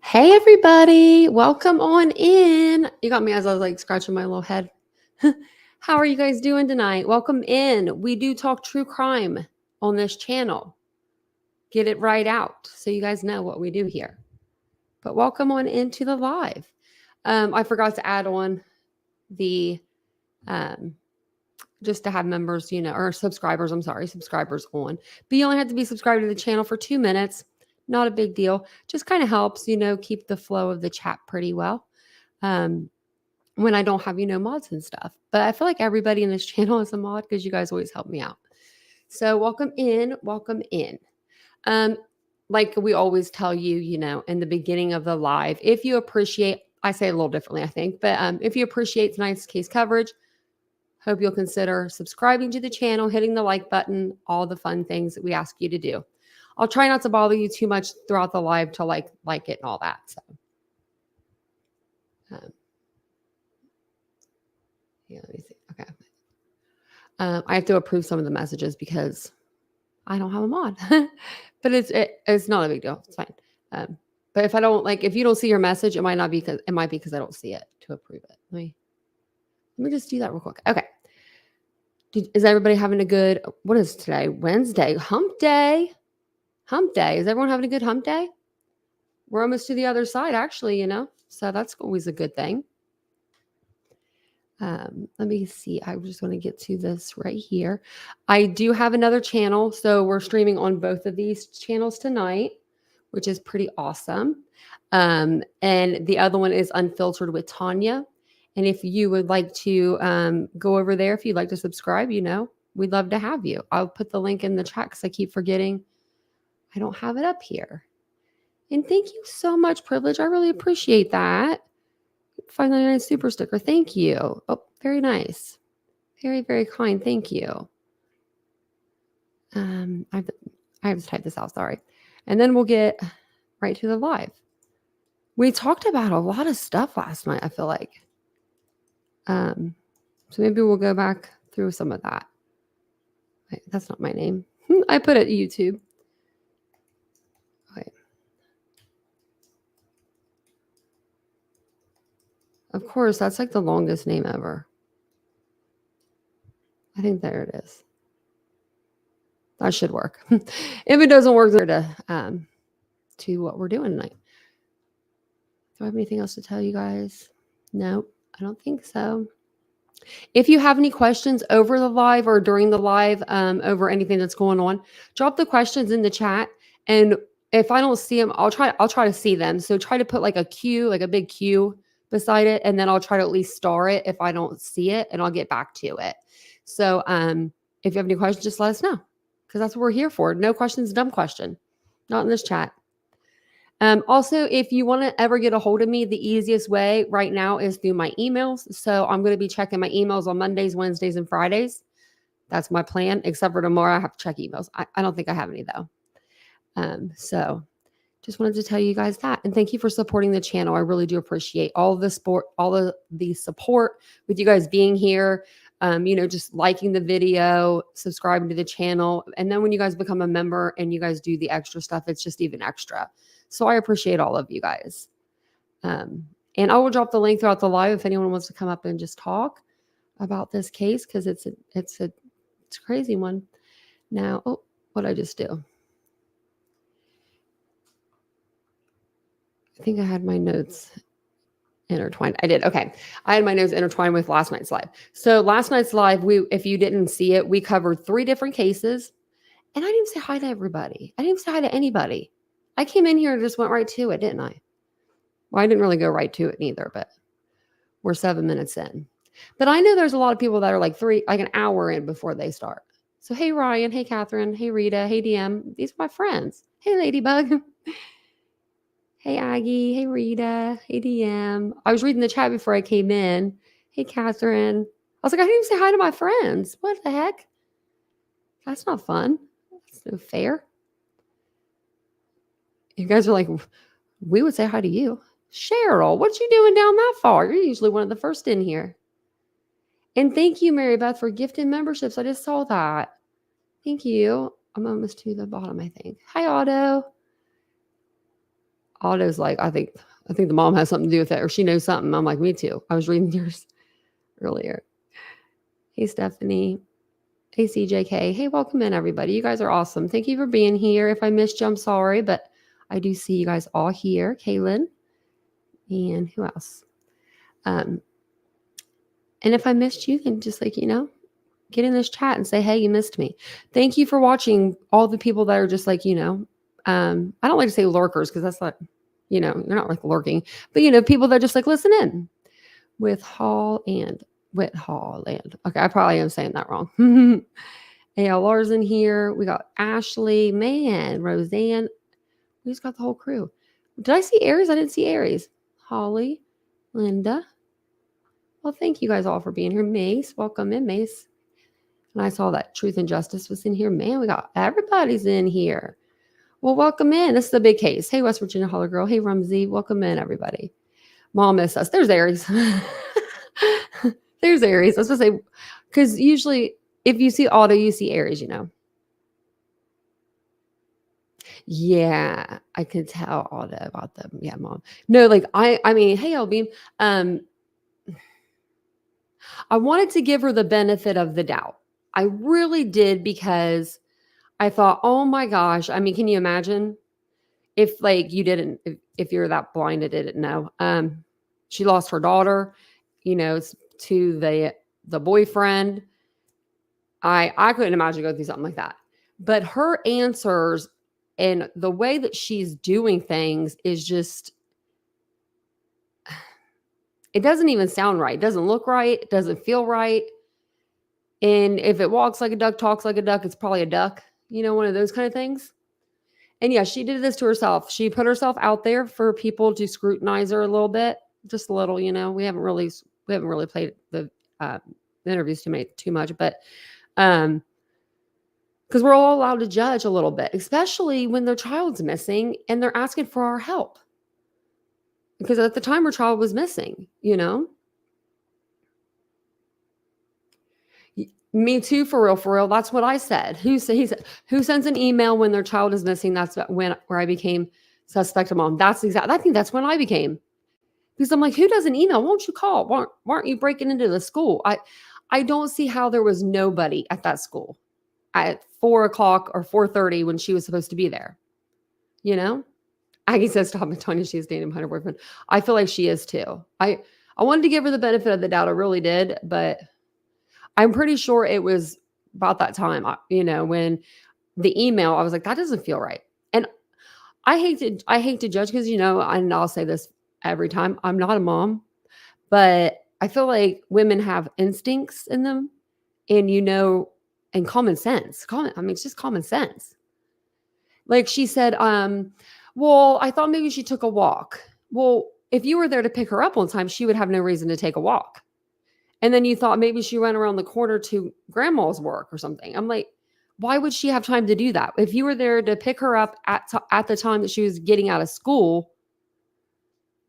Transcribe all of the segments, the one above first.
Hey everybody, welcome on in. You got me as I was like scratching my little head. How are you guys doing tonight? Welcome in. We do talk true crime on this channel. Get it right out so you guys know what we do here. But welcome on into the live. I forgot to add on the just to have members, or subscribers, subscribers on. But you only have to be subscribed to the channel for 2 minutes. Not a big deal. Just kind of helps, keep the flow of the chat pretty well. When I don't have, mods and stuff. But I feel like everybody in this channel is a mod because you guys always help me out. So welcome in, welcome in. Like we always tell you, in the beginning of the live, if you appreciate, I say it a little differently, I think, but if you appreciate tonight's case coverage, hope you'll consider subscribing to the channel, hitting the like button, all the fun things that we ask you to do. I'll try not to bother you too much throughout the live to like it and all that. So, yeah, let me see. Okay. I have to approve some of the messages because I don't have a mod, but it's not a big deal. It's fine. But if I don't if you don't see your message, it might be because I don't see it to approve it. Let me just do that real quick. Okay. Is everybody having a good, what is today? Wednesday, hump day. Hump day. Is everyone having a good hump day? We're almost to the other side, actually, so that's always a good thing. Let me see. I just want to get to this right here. I do have another channel. So we're streaming on both of these channels tonight, which is pretty awesome. And the other one is Unfiltered with Tanya. And if you would like to go over there, if you'd like to subscribe, we'd love to have you. I'll put the link in the chat because I keep forgetting. I don't have it up here. And thank you so much, Privilege. I really appreciate that. $5.99 super sticker. Thank you. Oh, very nice. Very, very kind. Thank you. I have to type this out. Sorry. And then we'll get right to the live. We talked about a lot of stuff last night, I feel like. So maybe we'll go back through some of that. Wait, that's not my name. I put it YouTube. Okay. Of course, that's like the longest name ever. I think there it is. That should work. If it doesn't work, to what we're doing tonight. Do I have anything else to tell you guys? No, I don't think so. If you have any questions over the live or during the live over anything that's going on, drop the questions in the chat. And if I don't see them, I'll try to see them. So try to put like a Q, like a big Q beside it. And then I'll try to at least star it if I don't see it, and I'll get back to it. So if you have any questions, just let us know, because that's what we're here for. No questions, dumb question. Not in this chat. Also, if you want to ever get a hold of me, the easiest way right now is through my emails. So I'm going to be checking my emails on Mondays, Wednesdays, and Fridays. That's my plan, except for tomorrow I have to check emails. I don't think I have any though. So just wanted to tell you guys that. And thank you for supporting the channel. I really do appreciate all of the support with you guys being here. Just liking the video, subscribing to the channel. And then when you guys become a member and you guys do the extra stuff, it's just even extra. So I appreciate all of you guys. And I will drop the link throughout the live if anyone wants to come up and just talk about this case, because it's a crazy one. Now, what did I just do? I think I had my notes intertwined. I did. Okay. I had my notes intertwined with last night's live. So last night's live, if you didn't see it, we covered 3 different cases, and I didn't say hi to everybody. I didn't say hi to anybody. I came in here and just went right to it, didn't I? Well, I didn't really go right to it neither, but we're 7 minutes in. But I know there's a lot of people that are like an hour in before they start. So, hey, Ryan. Hey, Catherine. Hey, Rita. Hey, DM. These are my friends. Hey, Ladybug. Hey, Aggie. Hey, Rita. Hey, DM. I was reading the chat before I came in. Hey, Catherine. I was like, I didn't even say hi to my friends. What the heck? That's not fun. That's no fair. You guys are like, we would say hi to you. Cheryl, what you doing down that far? You're usually one of the first in here. And thank you, Mary Beth, for gifting memberships. I just saw that. Thank you. I'm almost to the bottom, I think. Hi, Otto. Otto's like, I think the mom has something to do with it, or she knows something. I'm like, me too. I was reading yours earlier. Hey, Stephanie. Hey, CJK. Hey, welcome in, everybody. You guys are awesome. Thank you for being here. If I missed you, I'm sorry, but I do see you guys all here. Kaylin. And who else? And if I missed you, then just like, get in this chat and say, hey, you missed me. Thank you for watching, all the people that are just like, I don't like to say lurkers because that's not, you're not like lurking, but, people that just like listen in with Holland. Okay, I probably am saying that wrong. A.L. Larson here. We got Ashley, man, Roseanne. We just got the whole crew. Did I see Aries? I didn't see Aries. Holly, Linda. Well, thank you guys all for being here. Mace, welcome in, Mace. And I saw that Truth and Justice was in here. Man, we got everybody's in here. Well, welcome in. This is the big case. Hey, West Virginia Holler Girl. Hey, Rumsey. Welcome in, everybody. Mom missed us. There's Aries. There's Aries. I was going to say, because usually if you see Otto, you see Aries, Yeah, I could tell Otto about them. Yeah, Mom. No, like I mean, hey, Elbeam. I wanted to give her the benefit of the doubt. I really did, because I thought, oh my gosh. I mean, can you imagine if like you didn't, if you're that blind and didn't know, she lost her daughter, to the boyfriend. I couldn't imagine going through something like that. But her answers and the way that she's doing things is just, it doesn't even sound right. It doesn't look right. It doesn't feel right. And if it walks like a duck, talks like a duck, it's probably a duck, one of those kind of things. And yeah, she did this to herself. She put herself out there for people to scrutinize her a little bit, just a little, we haven't really played the interviews too much, but, because we're all allowed to judge a little bit, especially when their child's missing and they're asking for our help. Because at the time her child was missing, Me too, for real. That's what I said. Who sends an email when their child is missing? That's where I became suspect of mom. I think that's when I became. Because I'm like, who does an email? Won't you call? Why aren't you breaking into the school? I don't see how there was nobody at that school at 4:00 or 4:30 when she was supposed to be there. Aggie says, stop it, Tanya. She's dating her boyfriend. I feel like she is too. I wanted to give her the benefit of the doubt. I really did. But I'm pretty sure it was about that time, when the email, I was like, that doesn't feel right. And I hate to judge because, and I'll say this every time, I'm not a mom, but I feel like women have instincts in them and, and common sense. It's just common sense. Like she said, well, I thought maybe she took a walk. Well, if you were there to pick her up on time, she would have no reason to take a walk. And then you thought maybe she ran around the corner to grandma's work or something. I'm like, why would she have time to do that? If you were there to pick her up at the time that she was getting out of school,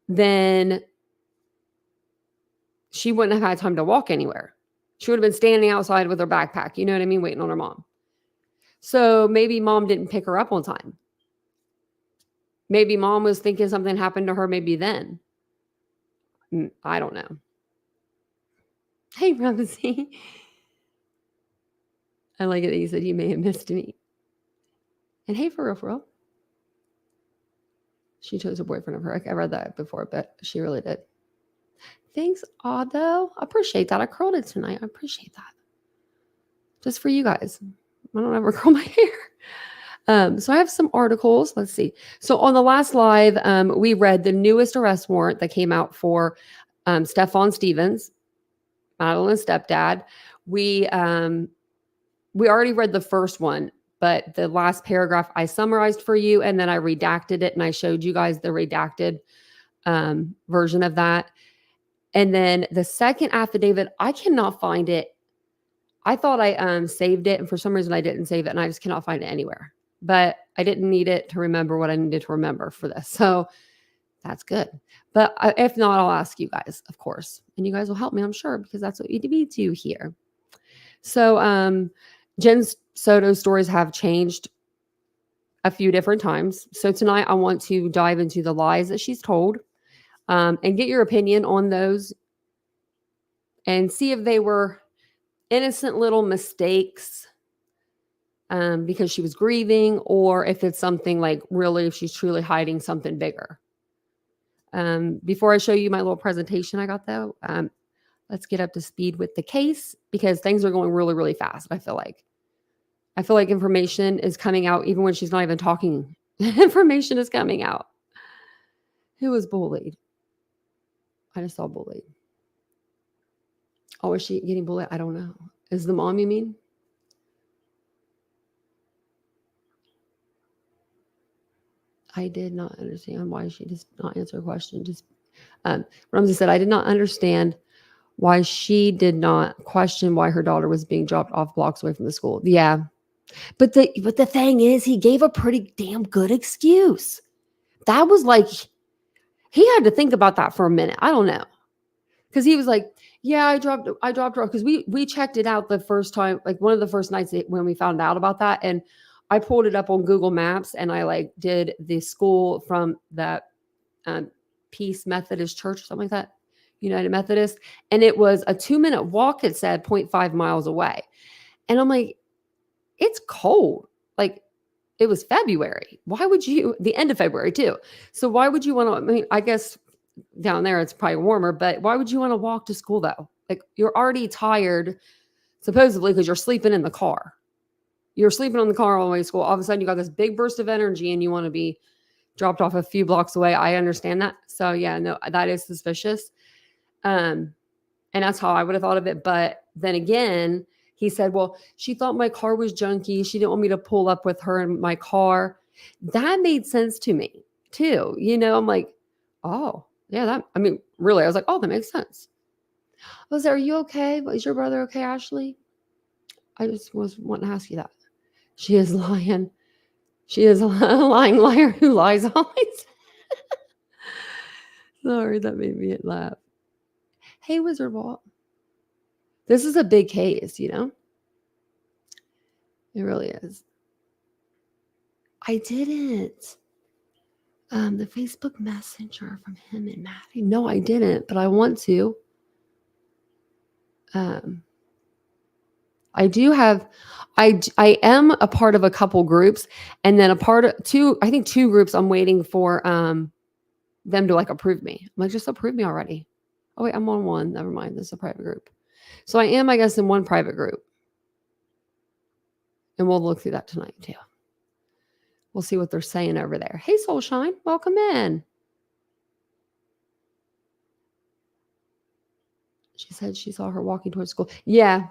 then she wouldn't have had time to walk anywhere. She would have been standing outside with her backpack, you know what I mean, waiting on her mom. So maybe mom didn't pick her up on time. Maybe mom was thinking something happened to her maybe then. I don't know. Hey, Ramsey. I like it that you said you may have missed me. And hey, for real. She chose a boyfriend of her. I read that before, but she really did. Thanks, Otto. I appreciate that. I curled it tonight. I appreciate that. Just for you guys. I don't ever curl my hair. So I have some articles. Let's see. So on the last live, we read the newest arrest warrant that came out for Stephon Stevens, Madeline's stepdad. We already read the first one, but the last paragraph I summarized for you, and then I redacted it, and I showed you guys the redacted version of that. And then the second affidavit, I cannot find it. I thought I saved it, and for some reason I didn't save it, and I just cannot find it anywhere. But I didn't need it to remember what I needed to remember for this. So that's good. But if not, I'll ask you guys, of course. And you guys will help me, I'm sure, because that's what we do here. So Jen Soto's stories have changed a few different times. So tonight I want to dive into the lies that she's told, and get your opinion on those and see if they were innocent little mistakes, because she was grieving, or if it's something like really, if she's truly hiding something bigger. Before I show you my little presentation I got though, let's get up to speed with the case because things are going really, really fast. I feel like information is coming out even when she's not even talking. Information is coming out. Who was bullied? I just saw bullied. Oh, is she getting bullied? I don't know. Is the mom, you mean? I did not understand why she does not answer a question. Just Ramsey said, I did not understand why she did not question why her daughter was being dropped off blocks away from the school. Yeah. But the thing is, he gave a pretty damn good excuse. That was like, he had to think about that for a minute. I don't know. Because he was like, yeah, I dropped her off. Because we checked it out the first time, like one of the first nights when we found out about that. And I pulled it up on Google Maps and I like did the school from that Peace Methodist Church or something like that, United Methodist. And it was a 2-minute walk, it said 0.5 miles away. And I'm like, it's cold. Like it was February. Why would you, the end of February too. So why would you want to, I mean, I guess down there it's probably warmer, but why would you want to walk to school though? Like you're already tired, supposedly, because you're sleeping in the car. You're sleeping on the car all the way to school. All of a sudden you got this big burst of energy and you want to be dropped off a few blocks away. I understand that. So yeah, no, that is suspicious. And that's how I would have thought of it. But then again, he said, well, she thought my car was junky. She didn't want me to pull up with her in my car. That made sense to me too. I'm like, oh yeah, really, I was like, oh, that makes sense. I was like, are you okay? Is your brother okay, Ashley? I just was wanting to ask you that. She is lying. She is a lying liar who lies always. Sorry, that made me laugh. Hey, Wizard Walt. This is a big case, It really is. I didn't. The Facebook Messenger from him and Maddie. No, I didn't, but I want to. I do have, I am a part of a couple groups, and then a part of two groups I'm waiting for them to like approve me. I'm like, just approve me already. Oh wait, I'm on one. Never mind. This is a private group. So I am, I guess, in one private group. And we'll look through that tonight too. We'll see what they're saying over there. Hey, Soulshine, welcome in. She said she saw her walking towards school. Yeah.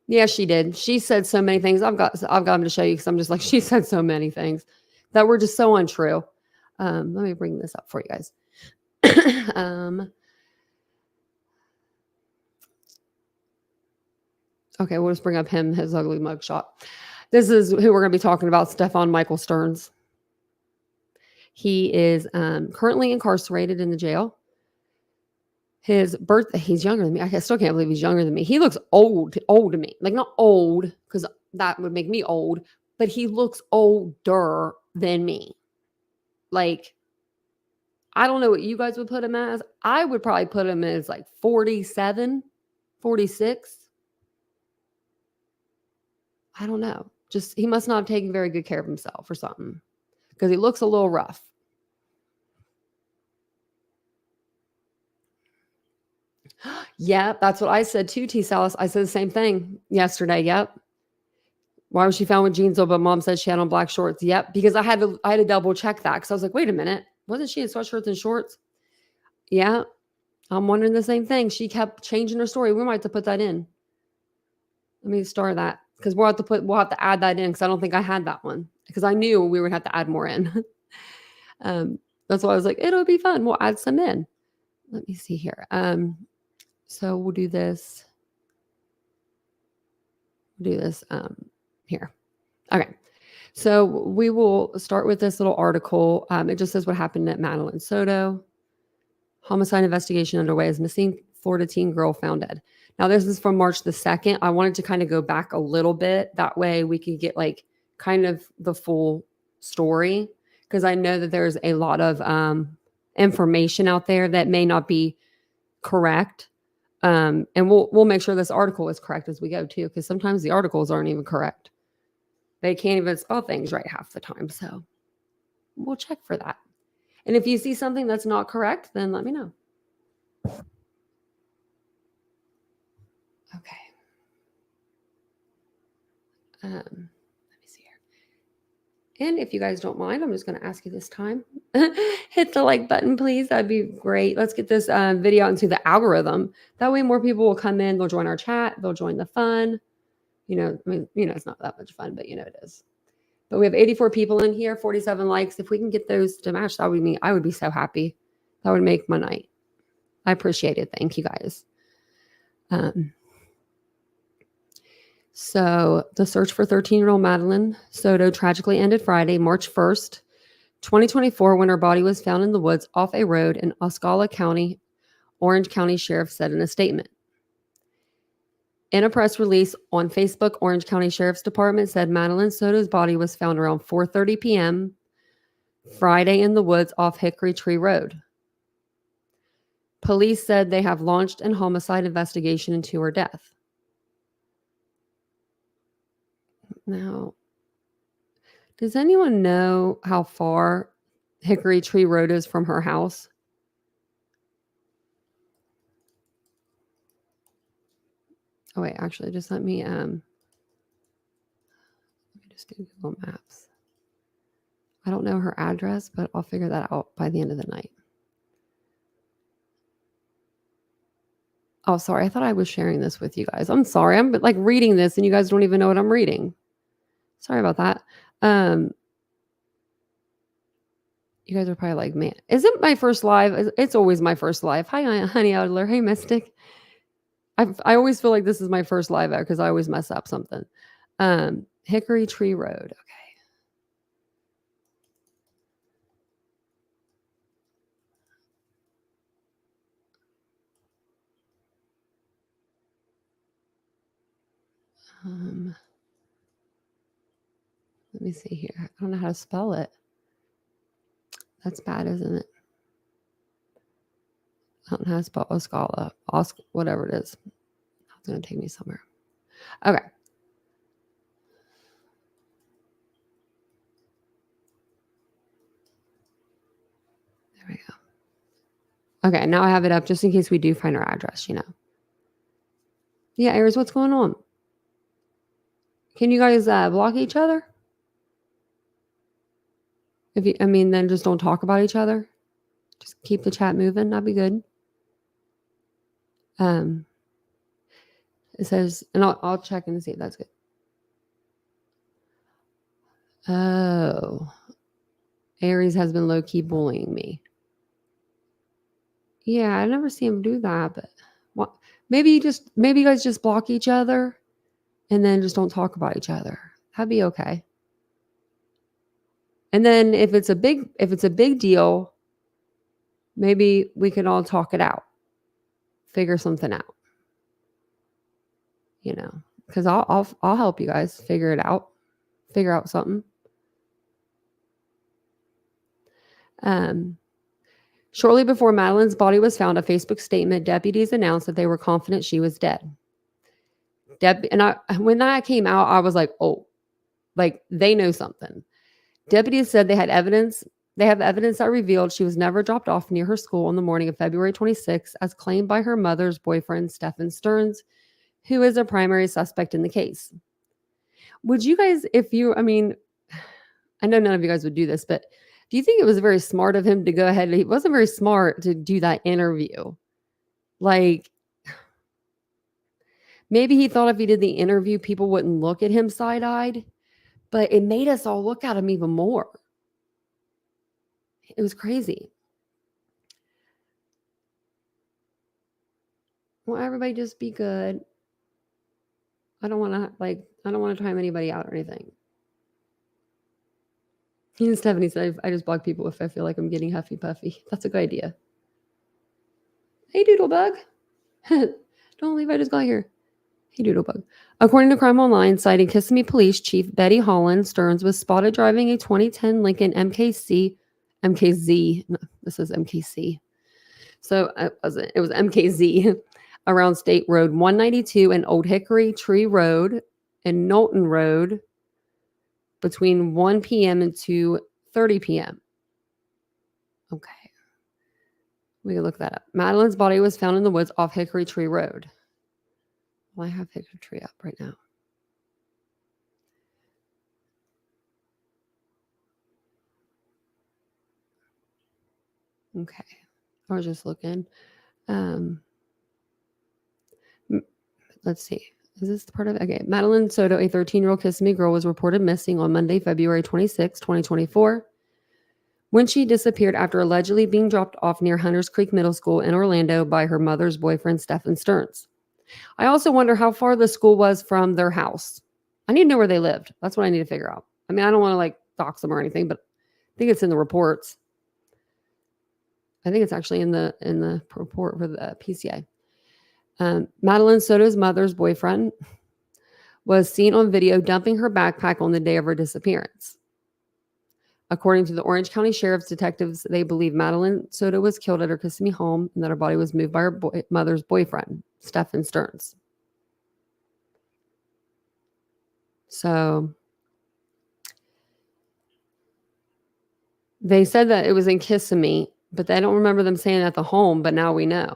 Yeah, she did. She said so many things. I've got them to show you because I'm just like, she said so many things that were just so untrue. Let me bring this up for you guys. Okay, we'll just bring up his ugly mugshot. This is who we're going to be talking about, Stefan Michael Stearns. He is currently incarcerated in the jail. His birthday, he's younger than me. I still can't believe he's younger than me. He looks old to me. Like not old, because that would make me old, but he looks older than me. Like, I don't know what you guys would put him as. I would probably put him as like 47, 46. I don't know. Just, he must not have taken very good care of himself or something, because he looks a little rough. Yeah, that's what I said too, T. Salas. I said the same thing yesterday. Yep. Why was she found with jeans on, but mom said she had on black shorts? Yep. Because I had to double check that, because I was like, wait a minute. Wasn't she in sweatshirts and shorts? Yeah. I'm wondering the same thing. She kept changing her story. We might have to put that in. Let me start that, because we'll have to add that in, because I don't think I had that one, because I knew we would have to add more in. That's why I was like, it'll be fun. We'll add some in. Let me see here. So we'll do this. Here. Okay. So we will start with this little article. It just says what happened at Madeline Soto. Homicide investigation underway as missing Florida teen girl found dead. Now this is from March the 2nd. I wanted to kind of go back a little bit. That way we could get like kind of the full story, because I know that there's a lot of information out there that may not be correct. And we'll make sure this article is correct as we go too, because sometimes the articles aren't even correct. They can't even spell things right half the time. So we'll check for that. And if you see something that's not correct, then let me know. Okay. Let me see here. And if you guys don't mind, I'm just going to ask you this time. Hit the like button, please. That'd be great. Let's get this video out into the algorithm. That way more people will come in. They'll join our chat. They'll join the fun. It's not that much fun, but it is. But we have 84 people in here, 47 likes. If we can get those to match, that would mean I would be so happy. That would make my night. I appreciate it. Thank you guys. So the search for 13-year-old Madeline Soto tragically ended Friday, March 1st, 2024, when her body was found in the woods off a road in Osceola County. Orange County Sheriff said in a statement. In a press release on Facebook, Orange County Sheriff's Department said Madeline Soto's body was found around 4:30 p.m. Friday in the woods off Hickory Tree Road. Police said they have launched an homicide investigation into her death. Now, does anyone know how far Hickory Tree Road is from her house? Oh wait, actually, just let me just do Google Maps. I don't know her address, but I'll figure that out by the end of the night. Oh, sorry. I thought I was sharing this with you guys. I'm sorry. I'm like reading this and you guys don't even know what I'm reading. Sorry about that. You guys are probably like, man, is it my first live? It's always my first live. Hi, Honey Adler. Hey, Mystic. I always feel like this is my first live out because I always mess up something. Hickory Tree Road. Okay. Let me see here. I don't know how to spell it. That's bad, isn't it? I don't know how to spell Oscala. Whatever it is. It's going to take me somewhere. Okay. There we go. Okay, now I have it up just in case we do find our address, Yeah, Aries, what's going on? Can you guys block each other? Then just don't talk about each other. Just keep the chat moving. That'd be good. It says, and I'll check and see if that's good. Oh, Aries has been low-key bullying me. Yeah, I never see him do that, but what? Maybe you guys just block each other and then just don't talk about each other. That'd be okay. And then if it's a big deal, maybe we can all talk it out. Figure something out. Because I'll help you guys figure it out. Figure out something. Shortly before Madeline's body was found, a Facebook statement, deputies announced that they were confident she was dead. When that came out, I was like, oh, like they know something. Deputies said they had evidence. They have evidence that revealed she was never dropped off near her school on the morning of February 26, as claimed by her mother's boyfriend, Stephen Stearns, who is a primary suspect in the case. Would you guys, I know none of you guys would do this, but do you think it was very smart of him to go ahead? He wasn't very smart to do that interview. Like, maybe he thought if he did the interview, people wouldn't look at him side-eyed, but it made us all look at him even more. It was crazy. Well, everybody just be good. I don't want to time anybody out or anything. And Stephanie said, I just block people if I feel like I'm getting huffy puffy. That's a good idea. Hey, Doodlebug. Don't leave. I just got here. Hey, Doodlebug. According to Crime Online, citing Kissimmee Police Chief Betty Holland, Stearns was spotted driving a 2010 Lincoln MKZ. No, this is MKC. So it was MKZ around State Road 192 and Old Hickory Tree Road and Knowlton Road between 1 p.m. and 2:30 p.m. Okay. We can look that up. Madeline's body was found in the woods off Hickory Tree Road. Well, I have Hickory Tree up right now. Okay. I was just looking. Let's see. Is this part of it? Okay. Madeline Soto, a 13-year-old Kissimmee girl, was reported missing on Monday, February 26, 2024, when she disappeared after allegedly being dropped off near Hunters Creek Middle School in Orlando by her mother's boyfriend, Stephen Stearns. I also wonder how far the school was from their house. I need to know where they lived. That's what I need to figure out. I mean, I don't want to like dox them or anything, but I think it's in the reports. I think it's actually in the report for the PCA. Madeline Soto's mother's boyfriend was seen on video dumping her backpack on the day of her disappearance. According to the Orange County Sheriff's detectives, they believe Madeline Soto was killed at her Kissimmee home and that her body was moved by her mother's boyfriend, Stephen Stearns. So they said that it was in Kissimmee, but they don't remember them saying at the home, but now we know.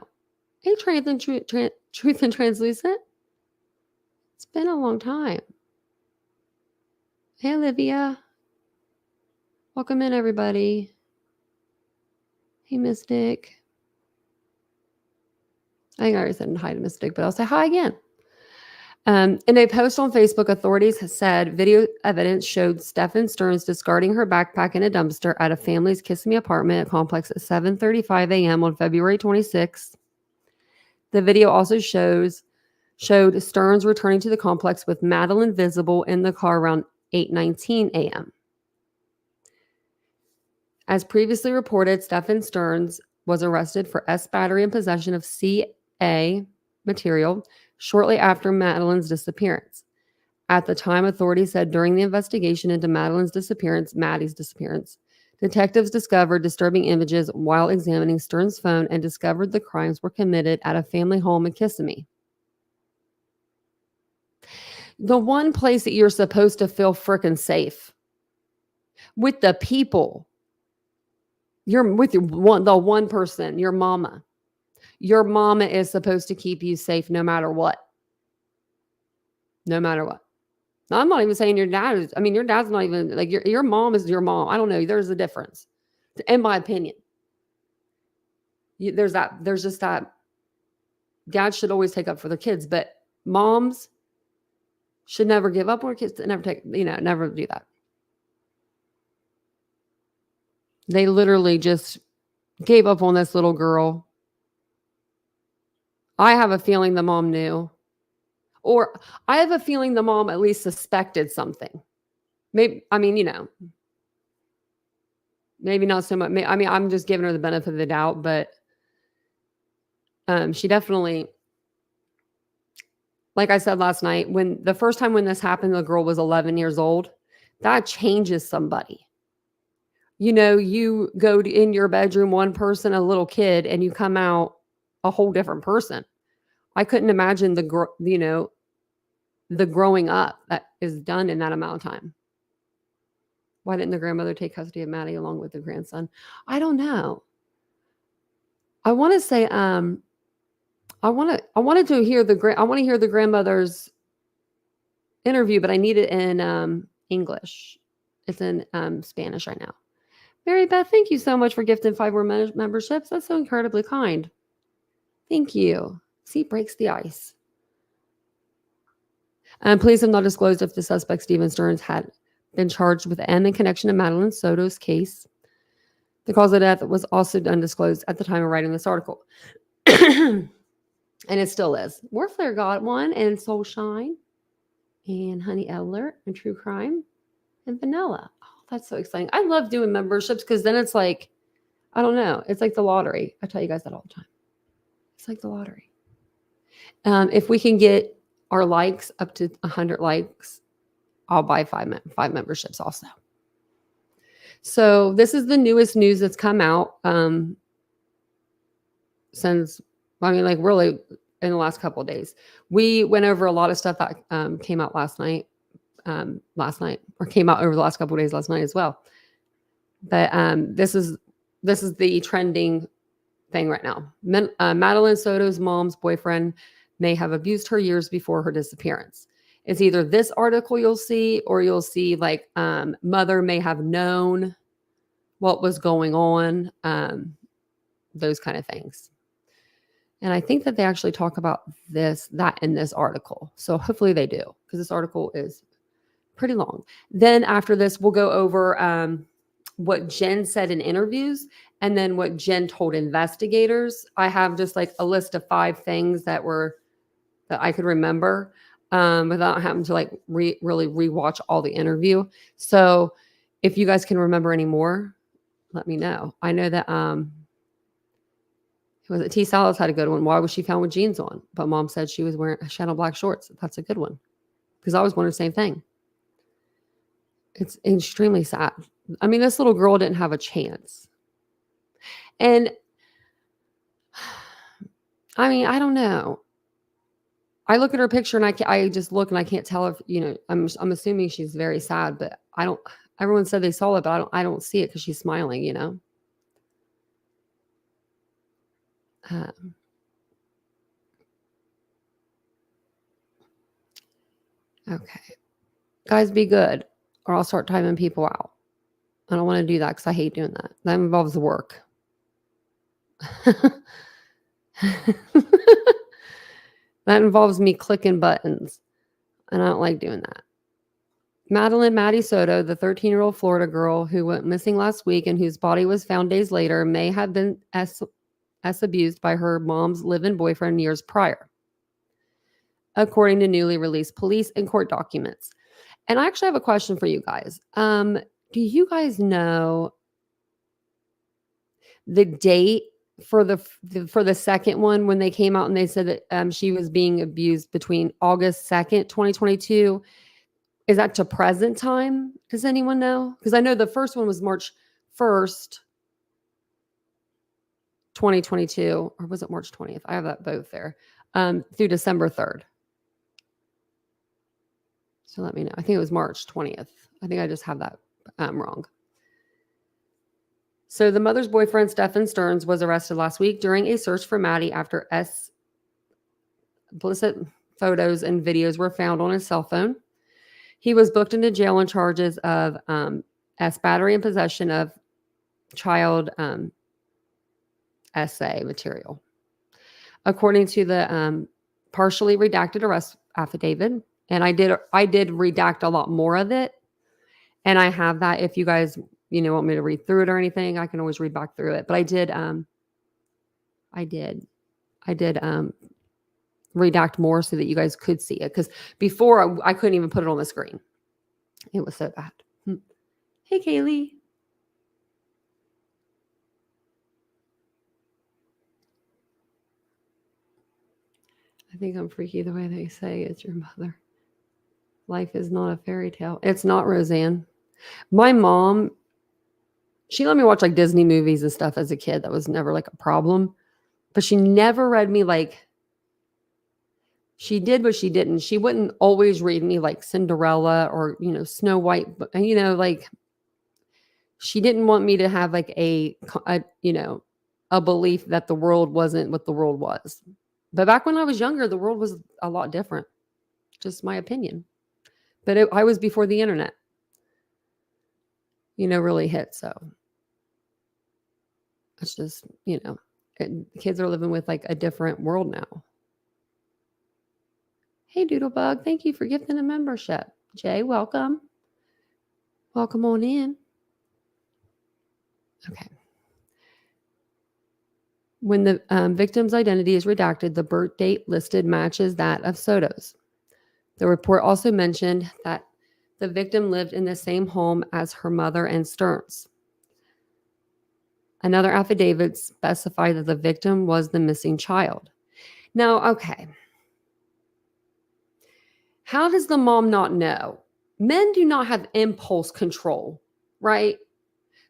Hey, Truth and Translucent. It's been a long time. Hey, Olivia. Welcome in, everybody. Hey, Mystic. I think I already said hi to Mystic, but I'll say hi again. In a post on Facebook, authorities have said video evidence showed Stephen Stearns discarding her backpack in a dumpster at a family's Kissimmee apartment complex at 7:35 a.m. on February 26th. The video also showed Stearns returning to the complex with Madeline visible in the car around 8:19 a.m. As previously reported, Stephen Stearns was arrested for S battery and possession of CA material shortly after Madeline's disappearance. At the time, authorities said during the investigation into Maddie's disappearance, detectives discovered disturbing images while examining Stearns' phone and discovered the crimes were committed at a family home in Kissimmee. The one place that you're supposed to feel frickin' safe with the people. You're with the one person, your mama. Your mama is supposed to keep you safe no matter what. No matter what. Now, I'm not even saying your dad is, your dad's not even, like, your mom is your mom. I don't know. There's a difference, in my opinion. There's just that dads should always take up for their kids, but moms should never give up on their kids, never do that. They literally just gave up on this little girl. I have a feeling the mom knew. Or I have a feeling the mom at least suspected something. Maybe, maybe not so much. I'm just giving her the benefit of the doubt, but she definitely, like I said last night, when the first time when this happened, the girl was 11 years old. That changes somebody. You go in your bedroom, one person, a little kid, and you come out a whole different person. I couldn't imagine the growing up that is done in that amount of time. Why didn't the grandmother take custody of Maddie along with the grandson? I don't know. I want to say, I want to hear the grandmother's interview, but I need it in English. It's in Spanish right now. Mary Beth, thank you so much for gifting 5 more memberships. That's so incredibly kind. Thank you. See, breaks the ice. Police have not disclosed if the suspect, Stephen Stearns, had been charged with M in connection to Madeline Soto's case. The cause of death was also undisclosed at the time of writing this article. And it still is. Warflare got one, and Soul Shine, and Honey Elder, and True Crime, and Vanilla. Oh, that's so exciting. I love doing memberships because then it's like, I don't know. It's like the lottery. I tell you guys that all the time. It's like the lottery. If we can get our likes up to 100 likes, I'll buy five memberships also. So this is the newest news that's come out since, really in the last couple of days. We went over a lot of stuff that came out last night, or came out over the last couple of days last night as well. But this is the trending thing right now. Madeline Soto's mom's boyfriend may have abused her years before her disappearance. It's either this article you'll see, or you'll see like mother may have known what was going on, those kind of things. And I think that they actually talk about that in this article. So hopefully they do, because this article is pretty long. Then after this, we'll go over what Jen said in interviews, and then what Jen told investigators. I have just like a list of 5 things that I could remember without having to like really rewatch all the interview. So if you guys can remember any more, let me know. I know that was it T. Salas had a good one. Why was she found with jeans on? But mom said she was wearing Chanel black shorts. That's a good one, because I was wondering the same thing. It's extremely sad. I mean, this little girl didn't have a chance. And I mean, I don't know. I look at her picture and I just look and I can't tell if, I'm assuming she's very sad, but everyone said they saw it, but I don't see it because she's smiling, Okay. Guys, be good, or I'll start timing people out. I don't want to do that because I hate doing that. That involves work. That involves me clicking buttons, and I don't like doing that. Maddie Soto, the 13-year-old Florida girl who went missing last week and whose body was found days later, may have been as abused by her mom's live-in boyfriend years prior, according to newly released police and court documents. And I actually have a question for you guys. Do you guys know the date for the second one, when they came out and they said that she was being abused between August 2nd, 2022? Is that to present time? Does anyone know? Because I know the first one was March 1st, 2022, or was it March 20th? I have that both there, through December 3rd. So let me know. I think it was March 20th. I think I just have that wrong. So the mother's boyfriend, Stephen Stearns, was arrested last week during a search for Maddie after explicit photos and videos were found on his cell phone. He was booked into jail on charges of battery and possession of child essay material. According to the partially redacted arrest affidavit, and I did redact a lot more of it, and I have that. If you guys want me to read through it or anything, I can always read back through it. But I did redact more so that you guys could see it, because before I couldn't even put it on the screen. It was so bad. Hey, Kaylee. I think I'm freaky the way they say it's your mother. Life is not a fairy tale. It's not, Roseanne. My mom, she let me watch like Disney movies and stuff as a kid. That was never like a problem. But she never read me like, she did, but she didn't. She wouldn't always read me like Cinderella or, Snow White. But, like, she didn't want me to have like a belief that the world wasn't what the world was. But back when I was younger, the world was a lot different. Just my opinion. But I was before the internet, really hit. So it's just, kids are living with like a different world now. Hey, Doodlebug, thank you for gifting a membership. Jay, welcome. Welcome on in. Okay. When the victim's identity is redacted, the birth date listed matches that of Soto's. The report also mentioned that the victim lived in the same home as her mother and Stearns. Another affidavit specified that the victim was the missing child. Now, okay. How does the mom not know? Men do not have impulse control, right?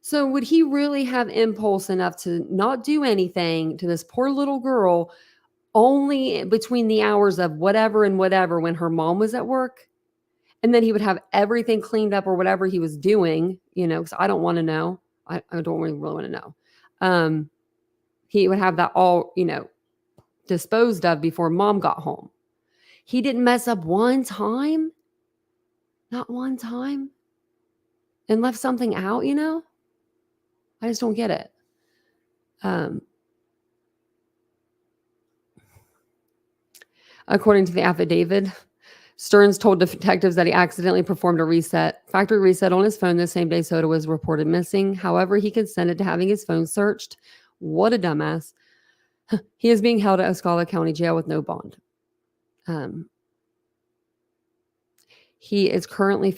So would he really have impulse enough to not do anything to this poor little girl only between the hours of whatever and whatever when her mom was at work? And then he would have everything cleaned up or whatever he was doing, because I don't want to know. I don't really want to know. He would have that all, disposed of before mom got home. He didn't mess up one time, not one time, and left something out, I just don't get it. According to the affidavit, Stearns told detectives that he accidentally performed a factory reset on his phone the same day Soto was reported missing. However, he consented to having his phone searched. What a dumbass. He is being held at Osceola County Jail with no bond. He is currently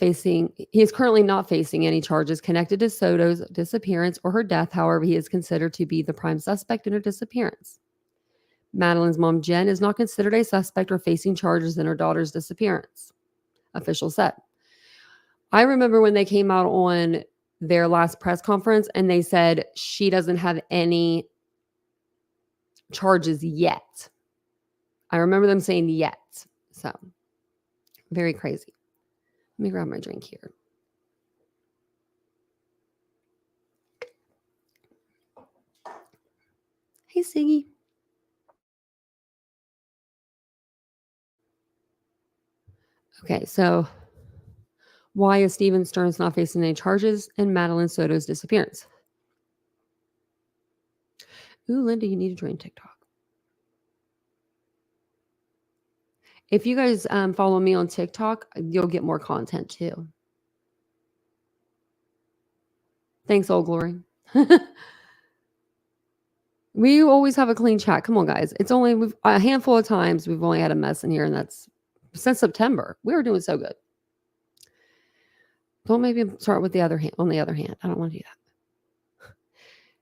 not facing any charges connected to Soto's disappearance or her death. However, he is considered to be the prime suspect in her disappearance. Madeline's mom, Jen, is not considered a suspect or facing charges in her daughter's disappearance, officials said. I remember when they came out on their last press conference and they said she doesn't have any charges yet. I remember them saying yet. So, very crazy. Let me grab my drink here. Hey, Siggy. Okay, so why is Steven Stearns not facing any charges in Madeline Soto's disappearance? Ooh, Linda, you need to join TikTok. If you guys follow me on TikTok, you'll get more content too. Thanks, Old Glory. We always have a clean chat. Come on, guys. It's only a handful of times we've only had a mess in here, and that's since September. We were doing so good. Don't maybe start with the other hand. On the other hand, I don't want to do that.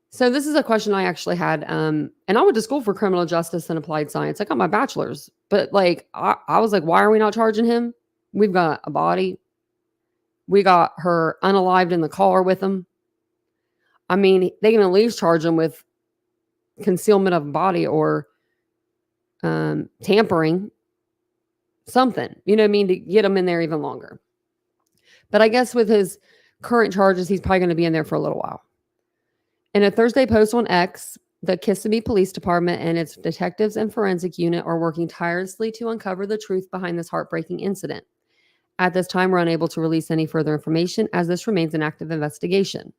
So this is a question I actually had, and I went to school for criminal justice and applied science. I got my bachelor's, but I was like, why are we not charging him? We've got a body. We got her unalived in the car with him. I mean, they can at least charge him with concealment of body or tampering, something, you know what I mean, to get him in there even longer. But I guess with his current charges, he's probably going to be in there for a little while. In a Thursday post on X, the Kissimmee Police Department and its detectives and forensic unit are working tirelessly to uncover the truth behind this heartbreaking incident. At this time, we're unable to release any further information as this remains an active investigation.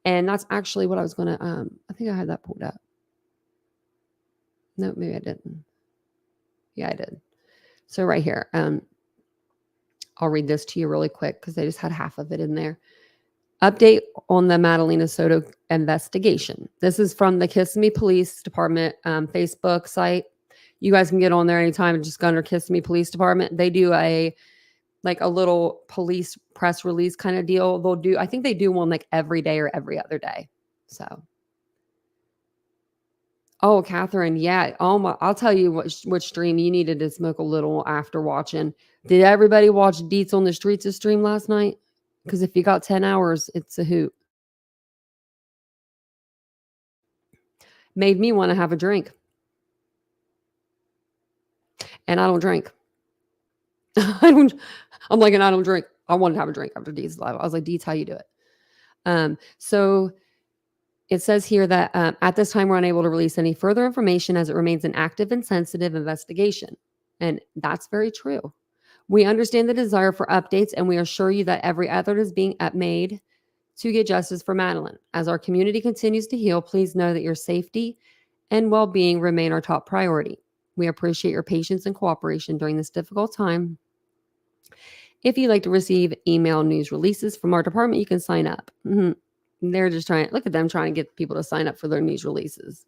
And that's actually what I was going to, I think I had that pulled up. No, maybe I didn't. Yeah, I did. So right here, I'll read this to you really quick because I just had half of it in there. Update on the Madeline Soto investigation. This is from the Kissimmee Police Department Facebook site. You guys can get on there anytime and just go under Kissimmee Police Department. They do a little police press release kind of deal. I think they do one like every day or every other day. So, oh, Catherine, yeah. Oh I'll tell you which stream you needed to smoke a little after watching. Did everybody watch Deets on the Streets of stream last night? Because if you got 10 hours, it's a hoot. Made me want to have a drink. And I don't drink. I'm like, and I don't drink. I wanted to have a drink after Deets live. I was like, Deets, how you do it? So it says here that at this time, we're unable to release any further information as it remains an active and sensitive investigation. And that's very true. We understand the desire for updates, and we assure you that every effort is being made to get justice for Madeline. As our community continues to heal, please know that your safety and well-being remain our top priority. We appreciate your patience and cooperation during this difficult time. If you'd like to receive email news releases from our department, you can sign up. They're just look at them trying to get people to sign up for their news releases.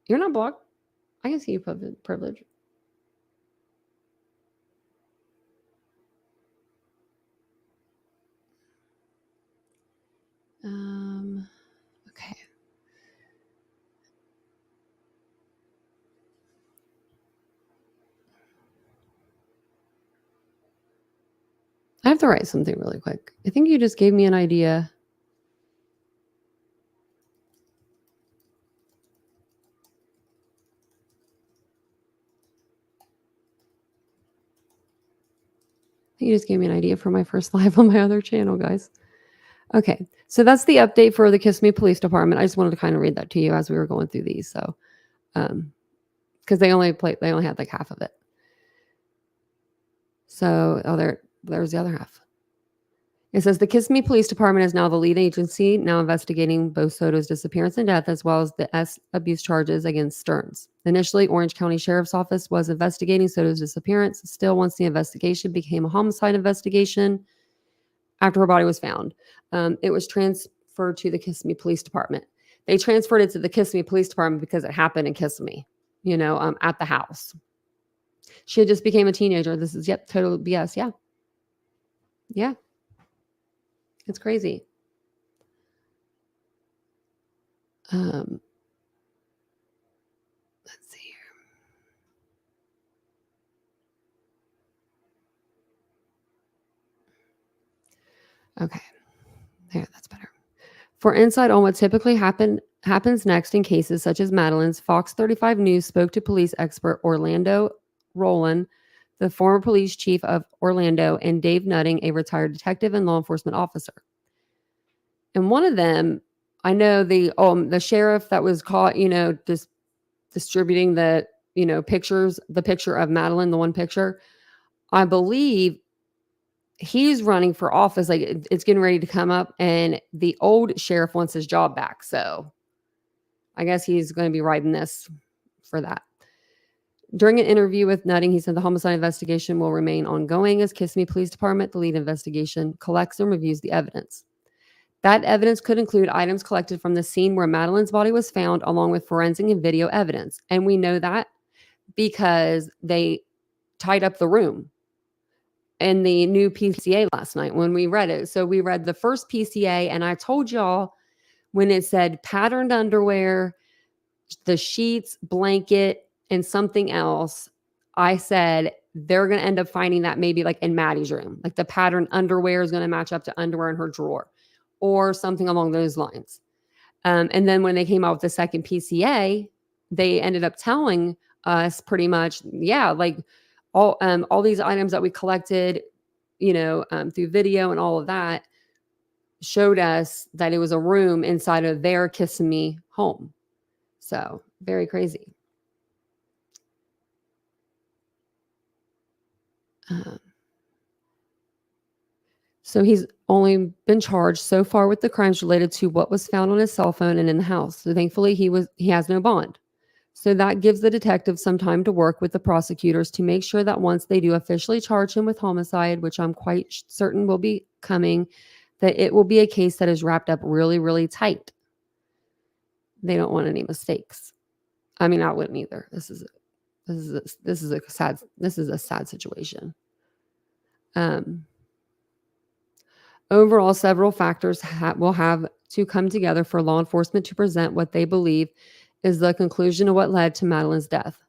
You're not blocked. I can see you privilege. Okay. have to write something really quick. I think you just gave me an idea. You just gave me an idea for my first live on my other channel, guys. Okay, so that's the update for the Kissimmee Police Department. I just wanted to kind of read that to you as we were going through these. So, because they only had like half of it. So, there's the other half. It says the Kissimmee Police Department is now the lead agency, now investigating both Soto's disappearance and death, as well as the abuse charges against Stearns. Initially, Orange County Sheriff's Office was investigating Soto's disappearance. Still, once the investigation became a homicide investigation, after her body was found, it was transferred to the Kissimmee Police Department. They transferred it to the Kissimmee Police Department because it happened in Kissimmee, at the house. She had just became a teenager. This is, total BS. Yeah. Yeah. It's crazy. Let's see here. Okay. There, that's better. For insight on what typically happens next in cases such as Madeline's, Fox 35 News spoke to police expert Orlando Rowland, the former police chief of Orlando, and Dave Nutting, a retired detective and law enforcement officer. And one of them, I know the sheriff that was caught, just distributing the pictures, the picture of Madeline, the one picture, I believe he's running for office. Like it's getting ready to come up, and the old sheriff wants his job back. So I guess he's going to be writing this for that. During an interview with Nutting, he said the homicide investigation will remain ongoing as Kissimmee Police Department, the lead investigation, collects and reviews the evidence. That evidence could include items collected from the scene where Madeline's body was found, along with forensic and video evidence. And we know that because they tied up the room in the new PCA last night when we read it. So we read the first PCA, and I told y'all when it said patterned underwear, the sheets, blanket, and something else, I said they're going to end up finding that maybe like in Maddie's room. Like the patterned underwear is going to match up to underwear in her drawer or something along those lines. And then when they came out with the second PCA, they ended up telling us pretty much, like all these items that we collected, through video and all of that showed us that it was a room inside of their Kissimmee home. So very crazy. So he's only been charged so far with the crimes related to what was found on his cell phone and in the house. So thankfully he has no bond. So that gives the detective some time to work with the prosecutors to make sure that once they do officially charge him with homicide, which I'm quite certain will be coming, that it will be a case that is wrapped up really, really tight. They don't want any mistakes. I mean, I wouldn't either. This is a sad situation. Overall, several factors will have to come together for law enforcement to present what they believe is the conclusion of what led to Madeline's death.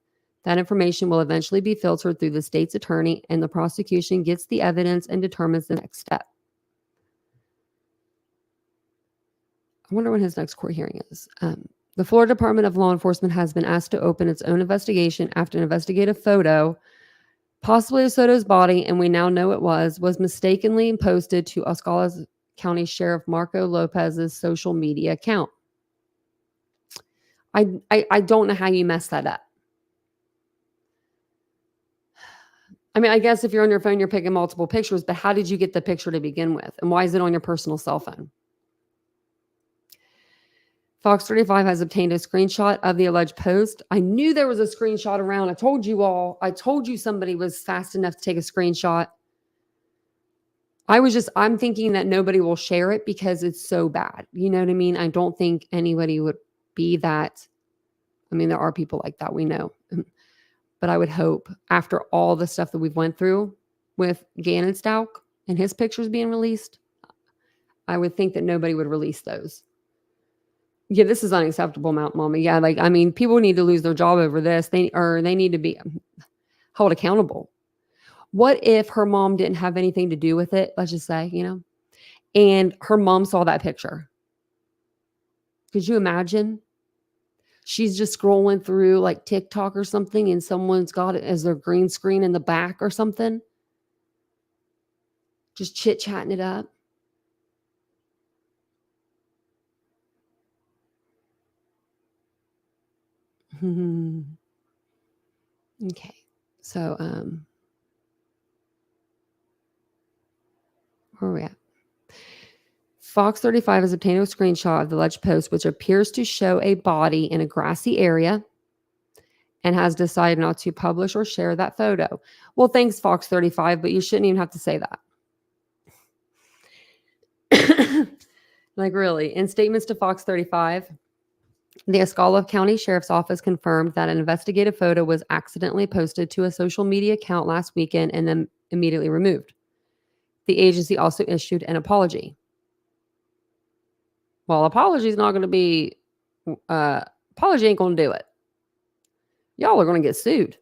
That information will eventually be filtered through the state's attorney, and the prosecution gets the evidence and determines the next step. I wonder when his next court hearing is. The Florida Department of Law Enforcement has been asked to open its own investigation after an investigative photo, possibly of Soto's body, and we now know it was mistakenly posted to Osceola County Sheriff Marco Lopez's social media account. I don't know how you mess that up. I mean, I guess if you're on your phone, you're picking multiple pictures, but how did you get the picture to begin with? And why is it on your personal cell phone? Fox 35 has obtained a screenshot of the alleged post. I knew there was a screenshot around. I told you all. I told you somebody was fast enough to take a screenshot. I'm thinking that nobody will share it because it's so bad. You know what I mean? I don't think anybody would be that. I mean, there are people like that, we know. But I would hope after all the stuff that we've went through with Gannon Stauk and his pictures being released, I would think that nobody would release those. Yeah, this is unacceptable, Mount Mama. Yeah, people need to lose their job over this. They need to be held accountable. What if her mom didn't have anything to do with it? Let's just say, and her mom saw that picture. Could you imagine? She's just scrolling through like TikTok or something, and someone's got it as their green screen in the back or something, just chit-chatting it up. Okay. So, where are we at? Fox 35 has obtained a screenshot of the alleged post, which appears to show a body in a grassy area, and has decided not to publish or share that photo. Well, thanks, Fox 35, but you shouldn't even have to say that. Like, really. In statements to Fox 35, the Escala County Sheriff's Office confirmed that an investigative photo was accidentally posted to a social media account last weekend and then immediately removed. The agency also issued an apology. Well, apology ain't going to do it. Y'all are going to get sued.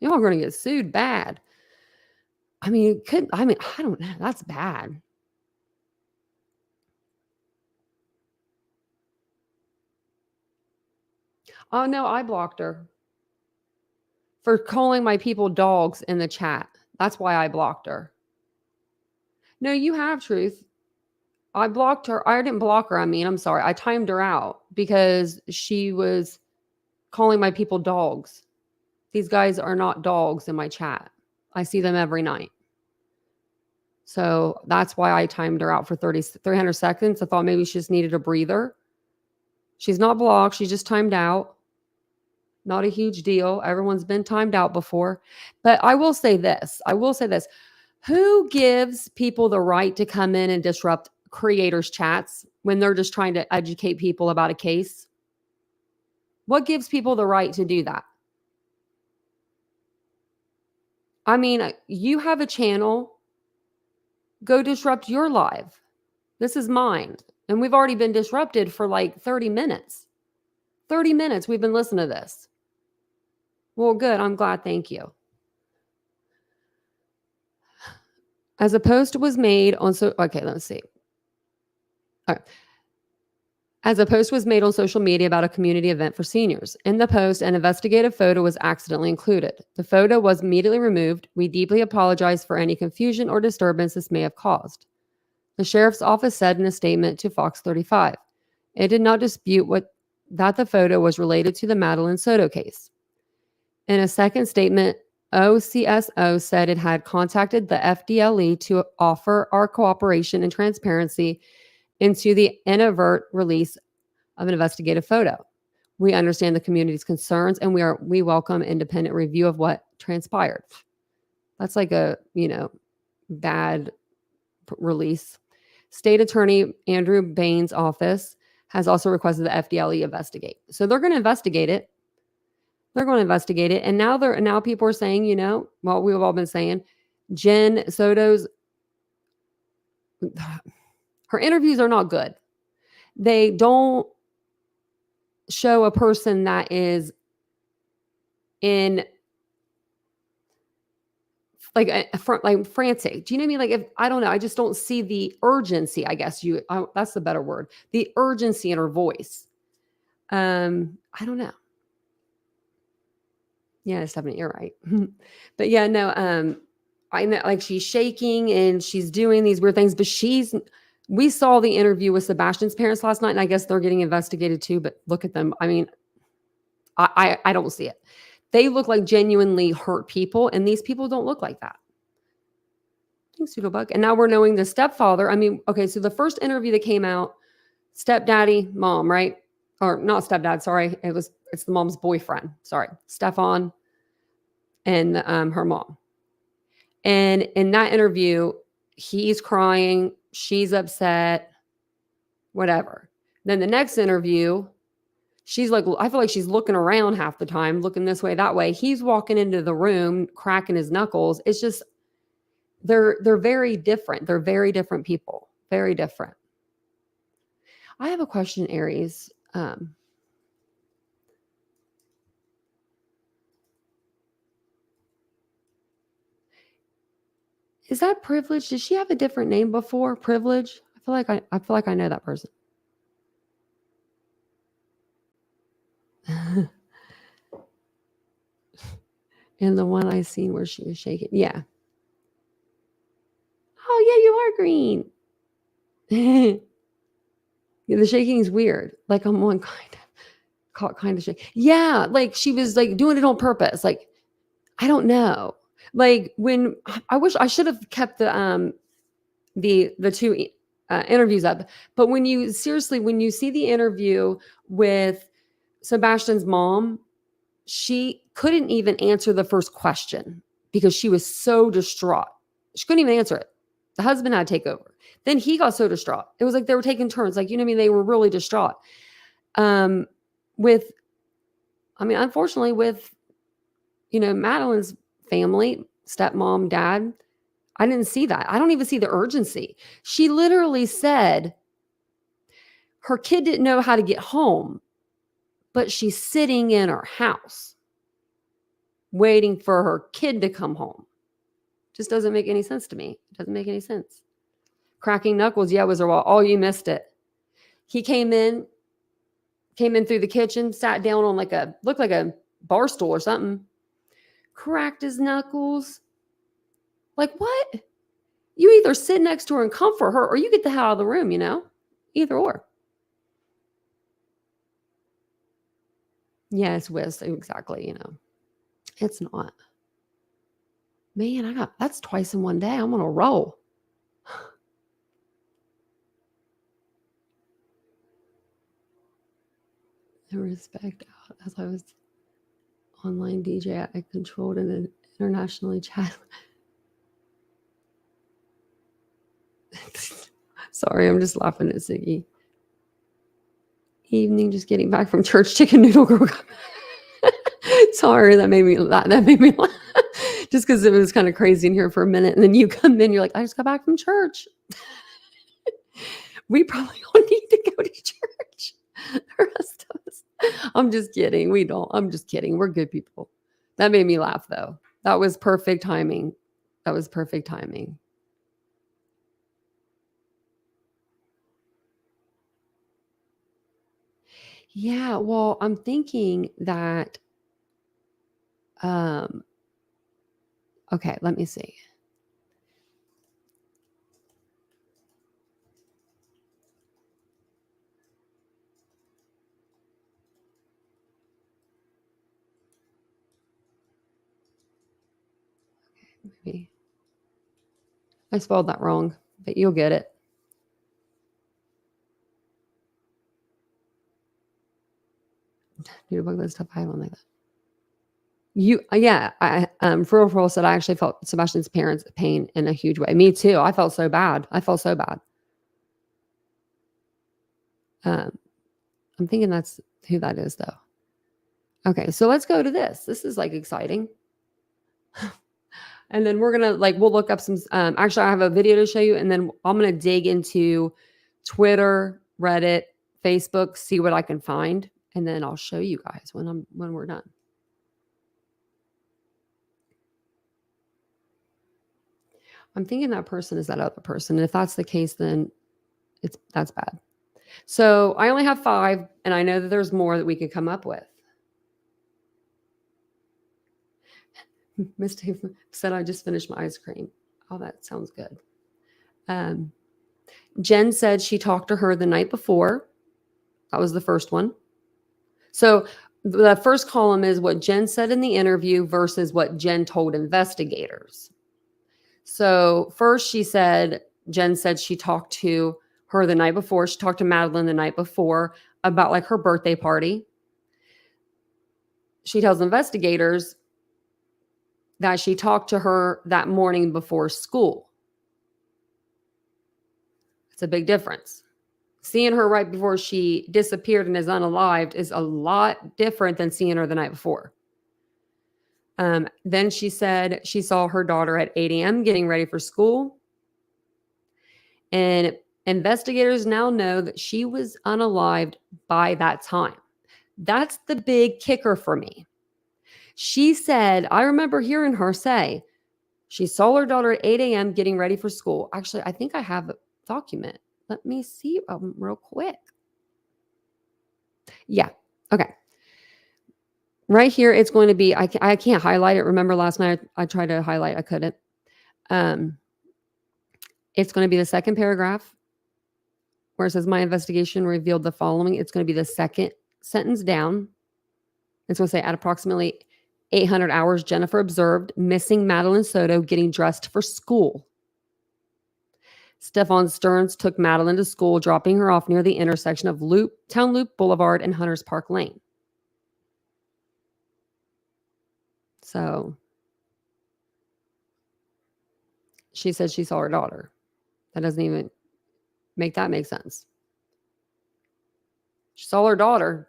Y'all are going to get sued bad. I don't know. That's bad. Oh, no, I blocked her for calling my people dogs in the chat. That's why I blocked her. No, you have, Truth. I blocked her. I didn't block her. I'm sorry. I timed her out because she was calling my people dogs. These guys are not dogs in my chat. I see them every night. So that's why I timed her out for 300 seconds. I thought maybe she just needed a breather. She's not blocked. She's just timed out. Not a huge deal. Everyone's been timed out before. But I will say this. Who gives people the right to come in and disrupt creators' chats when they're just trying to educate people about a case? What gives people the right to do that? I mean, you have a channel. Go disrupt your live. This is mine. And we've already been disrupted for like 30 minutes. 30 minutes we've been listening to this. Well, good. I'm glad. Thank you. As a post was made on okay, let's see. All right. As a post was made on social media about a community event for seniors. In the post, an investigative photo was accidentally included. The photo was immediately removed. We deeply apologize for any confusion or disturbance this may have caused. The sheriff's office said in a statement to Fox 35. It did not dispute that the photo was related to the Madeline Soto case. In a second statement, OCSO said it had contacted the FDLE to offer our cooperation and transparency into the inadvertent release of an investigative photo. We understand the community's concerns and we welcome independent review of what transpired. That's like a, bad release. State Attorney Andrew Bain's office has also requested the FDLE investigate. So they're going to investigate it. And now people are saying, what we've all been saying, Jen Soto's, her interviews are not good. They don't show a person that is in like frantic. Do you know what I mean? Like, if I don't know, I just don't see the urgency. I guess that's the better word. The urgency in her voice. I don't know. Yeah, Stephanie, you're right. But yeah, no. I know, like, she's shaking and she's doing these weird things, but we saw the interview with Sebastian's parents last night, and I guess they're getting investigated too. But look at them. I mean, I don't see it. They look like genuinely hurt people, and these people don't look like that. Thanks, Doodlebug. And now we're knowing the stepfather. I mean, okay, so the first interview that came out, stepdaddy, mom, right? Or not stepdad, sorry. It's the mom's boyfriend. Sorry. Stefan and her mom. And in that interview, he's crying, she's upset, whatever. Then the next interview, she's like, I feel like she's looking around half the time, looking this way, that way. He's walking into the room, cracking his knuckles. It's just, they're very different. They're very different people. Very different. I have a question, Aries. Is that Privilege? Did she have a different name before? Privilege? I feel like I know that person. And the one I seen where she was shaking. Yeah. Oh yeah, you are green. Yeah, the shaking is weird. Like I'm one kind of shake. Yeah, like she was like doing it on purpose. Like I don't know. Like when I wish I should have kept the two interviews up. But when you see the interview with Sebastian's mom, she couldn't even answer the first question because she was so distraught. She couldn't even answer it. The husband had to take over. Then he got so distraught. It was like they were taking turns. Like, you know what I mean? They were really distraught. Um, unfortunately, with, Madeline's family, stepmom, dad, I didn't see that. I don't even see the urgency. She literally said her kid didn't know how to get home, but she's sitting in her house waiting for her kid to come home. Just doesn't make any sense to me. It doesn't make any sense. Cracking knuckles, yeah, was her wall. Oh, you missed it. He came in through the kitchen, sat down on looked like a bar stool or something, cracked his knuckles. Like, what? You either sit next to her and comfort her or you get the hell out of the room, Either or. Yeah, it's whiz. Exactly, It's not. Man, that's twice in one day. I'm on a roll. The respect out as I was online DJ, I controlled an internationally chat. Sorry, I'm just laughing at Ziggy. Evening, just getting back from church. Chicken noodle girl. Sorry, that made me laugh. Just because it was kind of crazy in here for a minute, and then you come in, you're like, I just got back from church. We probably don't need to go to church. The rest of us. I'm just kidding. We don't. I'm just kidding. We're good people. That made me laugh, though. That was perfect timing. Yeah, well, I'm thinking that, okay, let me see. Maybe I spelled that wrong, but you'll get it. Need a book that stuff. I don't like that. For real said I actually felt Sebastian's parents' pain in a huge way. Me too. I felt so bad. I'm thinking that's who that is, though. Okay, so let's go to this. This is exciting. And then we're gonna we'll look up some. Actually, I have a video to show you, and then I'm gonna dig into Twitter, Reddit, Facebook, see what I can find, and then I'll show you guys when we're done. I'm thinking that person is that other person. And if that's the case, then that's bad. So I only have 5, and I know that there's more that we could come up with. Miss Dave said, I just finished my ice cream. Oh, that sounds good. Jen said she talked to her the night before. That was the first one. So the first column is what Jen said in the interview versus what Jen told investigators. So first Jen said she talked to her the night before. She talked to Madeline the night before about her birthday party. She tells investigators that she talked to her that morning before school. It's a big difference. Seeing her right before she disappeared and is unalived is a lot different than seeing her the night before. Then she said she saw her daughter at 8 a.m. getting ready for school. And investigators now know that she was unalived by that time. That's the big kicker for me. She said, I remember hearing her say, She saw her daughter at 8 a.m. getting ready for school. Actually, I think I have a document. Let me see real quick. Yeah. Okay. Right here, it's going to be, I can't highlight it. Remember last night I tried to highlight, I couldn't. It's going to be the second paragraph where it says, my investigation revealed the following. It's going to be the second sentence down. It's going to say, at approximately 800 hours, Jennifer observed missing Madeline Soto getting dressed for school. Stefan Stearns took Madeline to school, dropping her off near the intersection of Town Loop Boulevard and Hunters Park Lane. So she said she saw her daughter. That doesn't even make sense. She saw her daughter,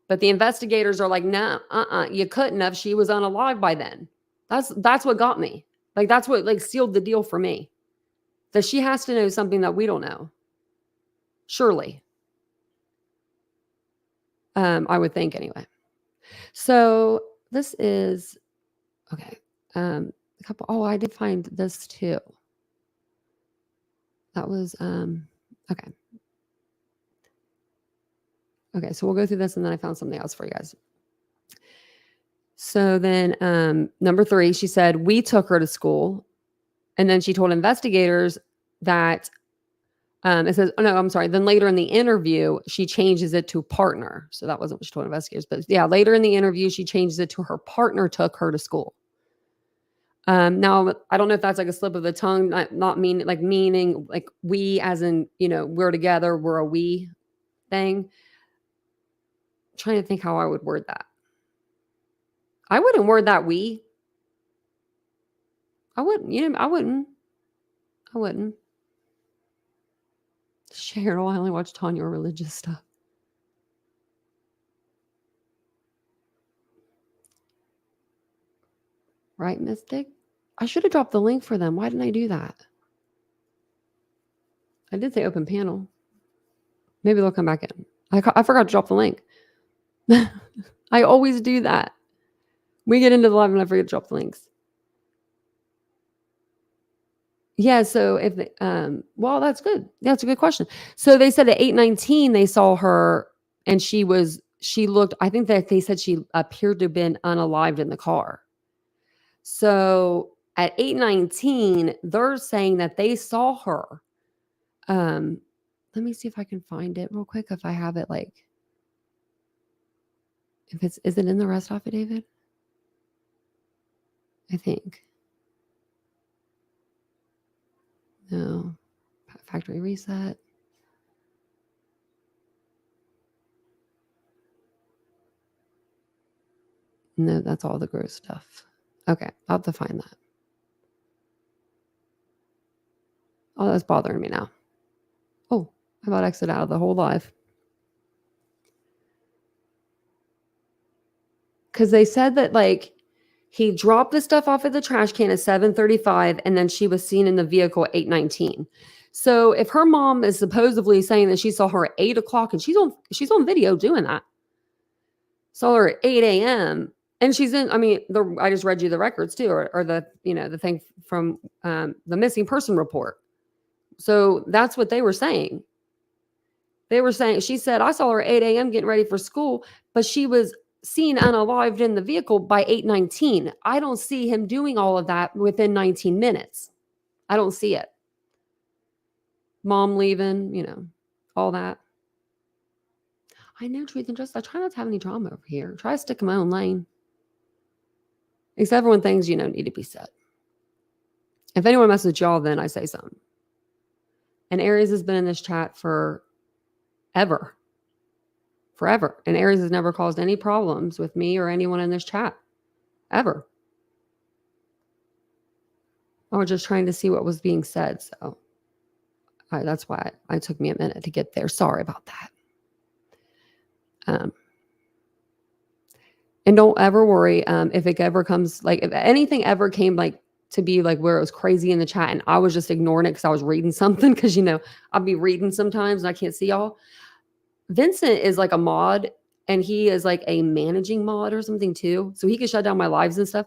but the investigators are like, no, you couldn't have. She was unalive by then. That's what got me. Like, that's what like sealed the deal for me. That she has to know something that we don't know. Surely. I would think anyway. So this is, okay. A couple, I did find this too. That was, okay. Okay, so we'll go through this and then I found something else for you guys. So then number 3, she said, we took her to school. And then she told investigators that, it says, oh no, I'm sorry. Then later in the interview, she changes it to partner. So that wasn't what she told investigators, but yeah, later in the interview, she changes it to her partner took her to school. Now, I don't know if that's like a slip of the tongue, not meaning like we as in, we're together, we're a we thing. I'm trying to think how I would word that. I wouldn't word that we. I wouldn't, I wouldn't. Cheryl, I only watch Tanya religious stuff. Right, Mystic? I should have dropped the link for them. Why didn't I do that? I did say open panel. Maybe they'll come back in. I forgot to drop the link. I always do that. We get into the live and I forget to drop the links. Yeah, so if well, that's good. That's a good question. So they said at 8:19 they saw her and she looked, I think that they said she appeared to have been unalived in the car. So at 8:19 they're saying that they saw her. Let me see if I can find it real quick, if I have it, like, is it in the arrest affidavit? I think. No. Factory reset. No, that's all the gross stuff. Okay, I'll have to find that. Oh, that's bothering me now. Oh, I about exited out of the whole live. Because they said that, like, he dropped the stuff off at the trash can at 7:35, and then she was seen in the vehicle at 8:19. So if her mom is supposedly saying that she saw her at 8 o'clock, and she's on video doing that, saw her at 8 a.m., and she's in, I mean, I just read you the records too, or the, the thing from the missing person report. So that's what they were saying. They were saying, she said, I saw her at 8 a.m. getting ready for school, but she was seen unalived in the vehicle by 8:19. I don't see him doing all of that within 19 minutes. I don't see it. Mom leaving, all that. I know, truth and justice. I try not to have any drama over here. Try to stick in my own lane. Except for when things, need to be said. If anyone messes with y'all, then I say something. And Aries has been in this chat forever. And Aries has never caused any problems with me or anyone in this chat. Ever. I was just trying to see what was being said. So that's why it took me a minute to get there. Sorry about that. And don't ever worry if it ever comes, like, if anything ever came, like, to be like where it was crazy in the chat and I was just ignoring it because I was reading something, because I'll be reading sometimes and I can't see y'all. Vincent is like a mod and he is like a managing mod or something too. So he can shut down my lives and stuff.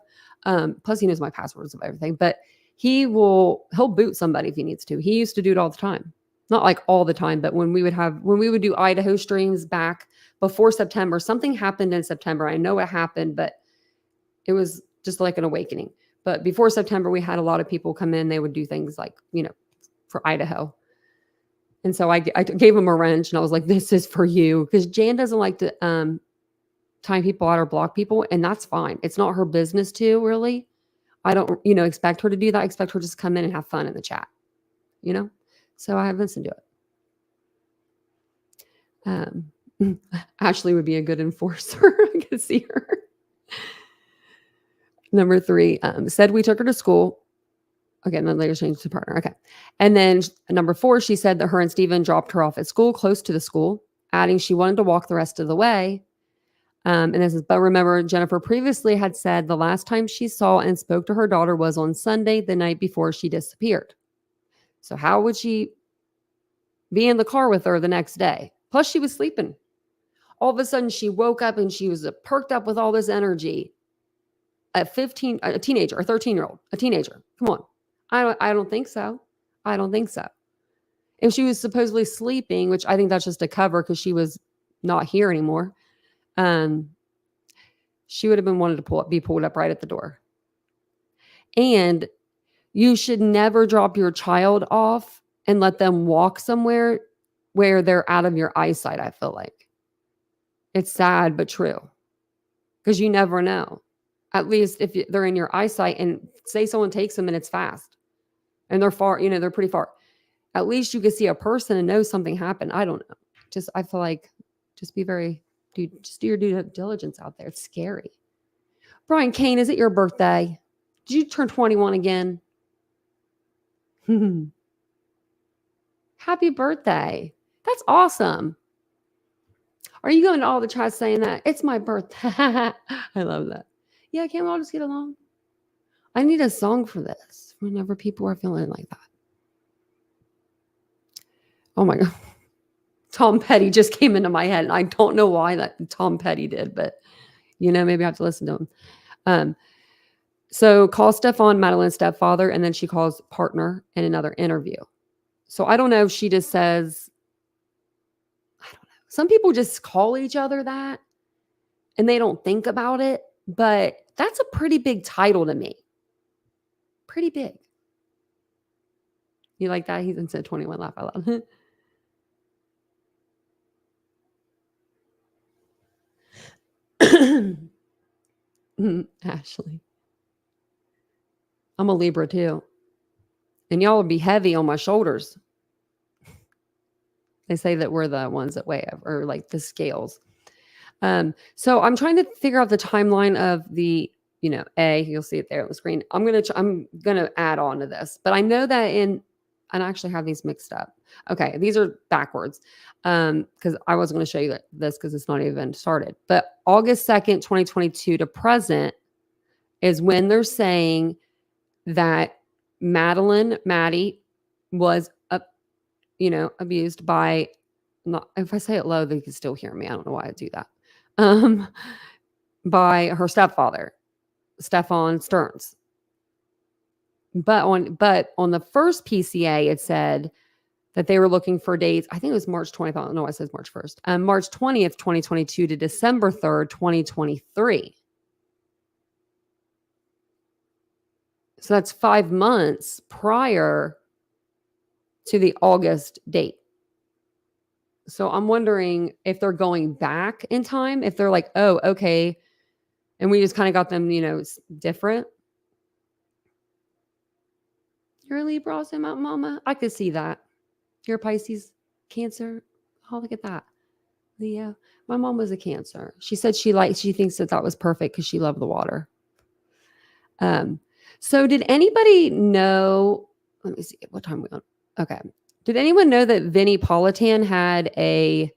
Plus he knows my passwords of everything, but he'll boot somebody if he needs to. He used to do it all the time. Not like all the time, but when we would do Idaho streams back before September, something happened in September. I know it happened, but it was just like an awakening. But before September, we had a lot of people come in. They would do things like, for Idaho. And so I gave him a wrench and I was like, this is for you. Because Jan doesn't like to time people out or block people. And that's fine. It's not her business to, really. I don't, expect her to do that. I expect her to just come in and have fun in the chat, So I have listened to it. Ashley would be a good enforcer. I can see her. Number 3, said we took her to school. Okay, and then later changed to partner. Okay. And then number 4, she said that her and Steven dropped her off at school, close to the school, adding she wanted to walk the rest of the way. And this is, but remember, Jennifer previously had said the last time she saw and spoke to her daughter was on Sunday, the night before she disappeared. So how would she be in the car with her the next day? Plus, she was sleeping. All of a sudden, she woke up and she was perked up with all this energy. At 15, a teenager, a 13-year-old, a teenager. Come on. I don't think so. I don't think so. If she was supposedly sleeping, which I think that's just a cover because she was not here anymore, she would have been wanted to be pulled up right at the door. And you should never drop your child off and let them walk somewhere where they're out of your eyesight, I feel like. It's sad, but true. Because you never know. At least if they're in your eyesight and say someone takes them and it's fast and they're far, they're pretty far. At least you can see a person and know something happened. I don't know. I feel like just be just do your due diligence out there. It's scary. Brian Kane, is it your birthday? Did you turn 21 again? Happy birthday. That's awesome. Are you going to all the chats saying that? It's my birthday. I love that. Yeah, can't we all just get along? I need a song for this whenever people are feeling like that. Oh my God. Tom Petty just came into my head. And I don't know why that Tom Petty did, but maybe I have to listen to him. So calls Stefan Madeline's stepfather, and then she calls partner in another interview. So I don't know if she just says, I don't know. Some people just call each other that and they don't think about it, but that's a pretty big title to me. Pretty big. You like that? He's inside 21, laugh out loud. Ashley. I'm a Libra too. And y'all would be heavy on my shoulders. They say that we're the ones that weigh, or like the scales. So I'm trying to figure out the timeline of the, you'll see it there on the screen. I'm going to add on to this, but I know that and I actually have these mixed up. Okay. These are backwards. Cause I wasn't going to show you this cause it's not even started, but August 2nd, 2022 to present is when they're saying that Maddie was, abused by, not, if I say it low, they can still hear me. I don't know why I do that. By her stepfather, Stefan Stearns. But on the first PCA, it said that they were looking for dates. I think it was March 20th. No, it says March 1st. March 20th, 2022 to December 3rd, 2023. So that's 5 months prior to the August date. So I'm wondering if they're going back in time, if they're like, oh, okay. And we just kind of got them, different. You're a Libra, also, Mama. I could see that. You're a Pisces, Cancer. Oh, look at that. Leo. My mom was a Cancer. She said she thinks that was perfect because she loved the water. So did anybody know, let me see, what time are we on? Okay. Did anyone know that Vinnie Politan had a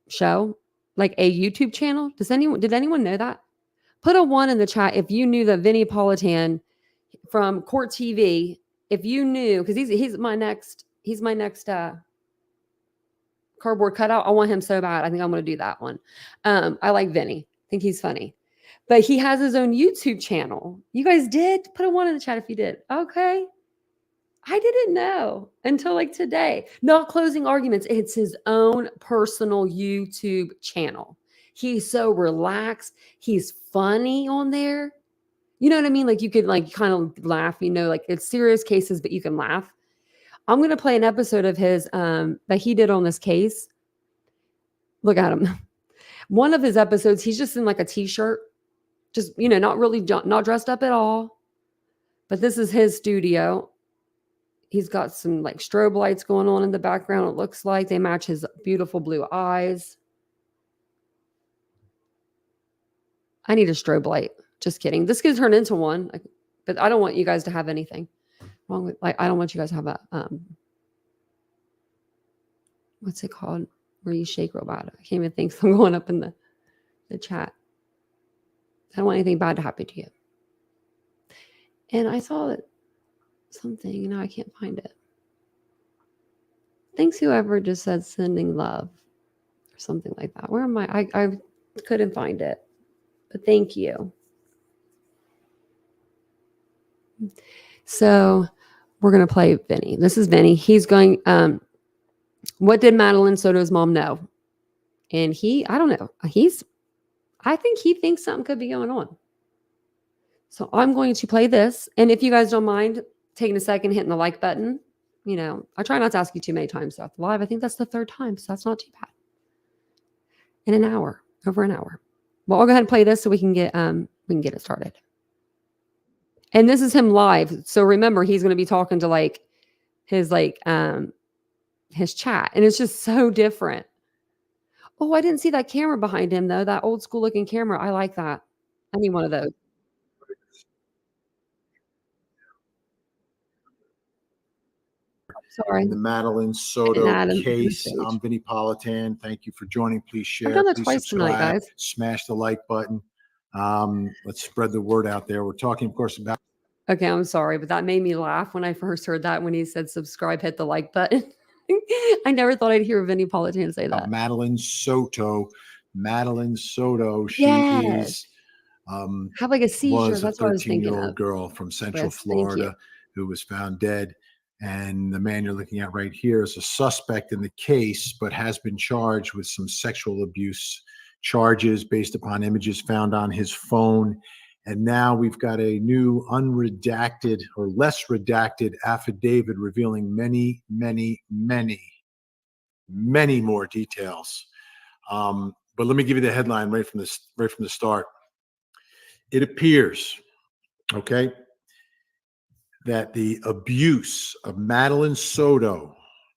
show, like a YouTube channel? Did anyone know that? Put a 1 in the chat if you knew that Vinnie Politan from Court TV, if you knew, because he's my next cardboard cutout. I want him so bad. I think I'm going to do that one. I like Vinny. I think he's funny. But he has his own YouTube channel. You guys did? Put a 1 in the chat if you did. Okay. I didn't know until like today. Not closing arguments. It's his own personal YouTube channel. He's so relaxed. He's funny on there. You know what I mean? Like you could like kind of laugh, like it's serious cases, but you can laugh. I'm going to play an episode of his that he did on this case. Look at him. One of his episodes, he's just in like a t-shirt, just, not really, not dressed up at all. But this is his studio. He's got some like strobe lights going on in the background. It looks like they match his beautiful blue eyes. I need a strobe light. Just kidding. This could turn into one, but I don't want you guys to have anything wrong with, like, I don't want you guys to have a, what's it called? Where you shake real bad. I can't even think. So I'm going up in the chat. I don't want anything bad to happen to you. And I saw that something, now I can't find it. Thanks whoever just said sending love or something like that. Where am I? I couldn't find it, but thank you. So we're going to play Vinny. This is Vinny. He's going, what did Madeline Soto's mom know? And I don't know. I think he thinks something could be going on. So I'm going to play this. And if you guys don't mind taking a second, hitting the like button, I try not to ask you too many times throughout the live. I think that's the 3rd time. So that's not too bad. In an hour, over an hour. Well, I'll go ahead and play this so we can get it started. And this is him live. So remember, he's going to be talking to like his chat. And it's just so different. Oh, I didn't see that camera behind him though. That old school looking camera. I like that. I need one of those. Sorry. In the Madeline Soto case. I'm Vinny Politan. Thank you for joining. Please share. I've done that please twice subscribe. Tonight, guys. Smash the like button. Let's spread the word out there. We're talking, of course, about. Okay, I'm sorry, but that made me laugh when I first heard that when he said subscribe, hit the like button. I never thought I'd hear Vinny Politan say that. Madeline Soto. Madeline Soto. She is. Have like a seizure. Was That's a what I was thinking 13-year-old girl from Central Florida who was found dead. And the man you're looking at right here is a suspect in the case, but has been charged with some sexual abuse charges based upon images found on his phone. And now we've got a new unredacted or less redacted affidavit revealing many, many, many, many more details. But let me give you the headline right from the start. It appears, okay, that the abuse of Madeline Soto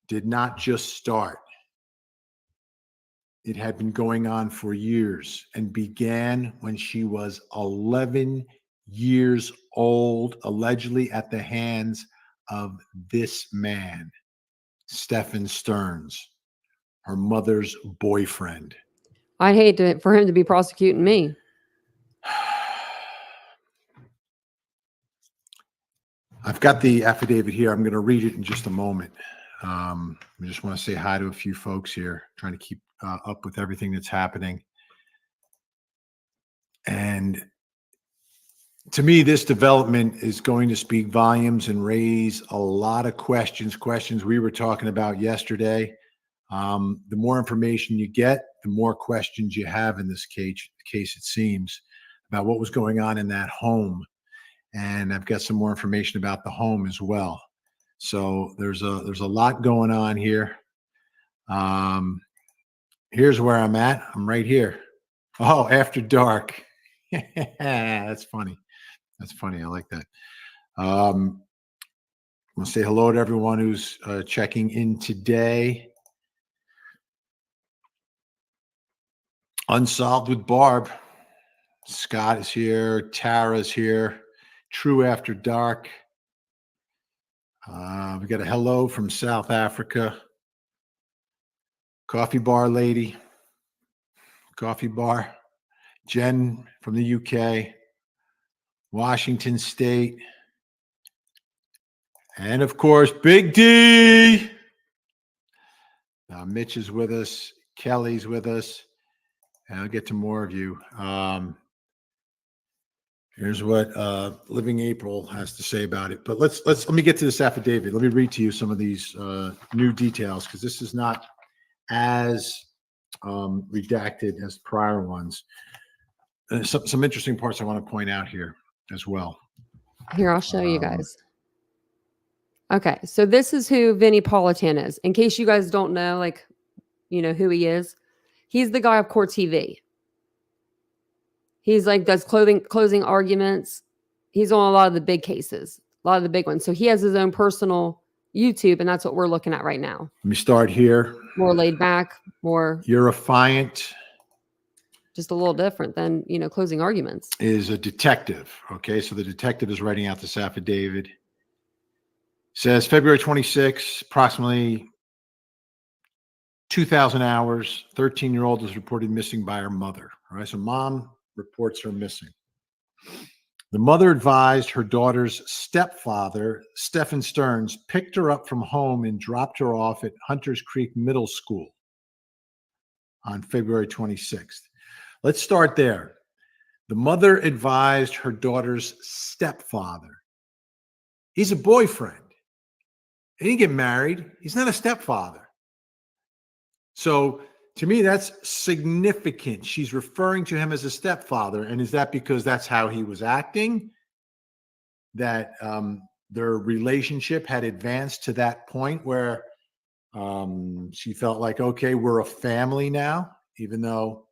did not just start. It had been going on for years and began when she was 11 years old, allegedly at the hands of this man, Stephen Stearns, her mother's boyfriend. I'd hate for him to be prosecuting me. I've got the affidavit here. I'm going to read it in just a moment. I just want to say hi to a few folks here, trying to keep up with everything that's happening. And to me, this development is going to speak volumes and raise a lot of questions we were talking about yesterday. The more information you get, the more questions you have in this case, it seems, about what was going on in that home. And I've got some more information about the home as well. So there's a lot going on here. Here's where I'm at. I'm right here. Oh, after dark. That's funny. That's funny. I like that. I want to say hello to everyone who's checking in today. Unsolved with Barb. Scott is here. Tara's here. True After Dark. We got a hello from South Africa. Coffee Bar Lady. Coffee Bar. Jen from the UK. Washington State. And of course, Big D. Mitch is with us. Kelly's with us. And I'll get to more of you. Here's what Living April has to say about it. But let me get to this affidavit. Let me read to you some of these new details, because this is not as redacted as prior ones. Some interesting parts I want to point out here as well. Here, I'll show you guys. Okay, so this is who Vinnie Politan is. In case you guys don't know, like, you know who he is. He's the guy of Court TV. He's like does closing arguments. He's on a lot of the big cases, a lot of the big ones. So he has his own personal YouTube, and that's what we're looking at right now. Let me start here. More laid back, more Eurofiant. Just a little different than, you know, closing arguments. Is a detective. Okay, so the detective is writing out this affidavit. Says February 26, approximately 2,000 hours, 13-year-old was reported missing by her mother. All right, so mom reports her missing. The mother advised her daughter's stepfather, Stephen Stearns, picked her up from home and dropped her off at Hunters Creek Middle School on February 26th. Let's start there. The mother advised her daughter's stepfather. He's a boyfriend. He didn't get married. He's not a stepfather. So to me, that's significant. She's referring to him as a stepfather. And is that because that's how he was acting? That their relationship had advanced to that point where she felt like, okay, we're a family now, even though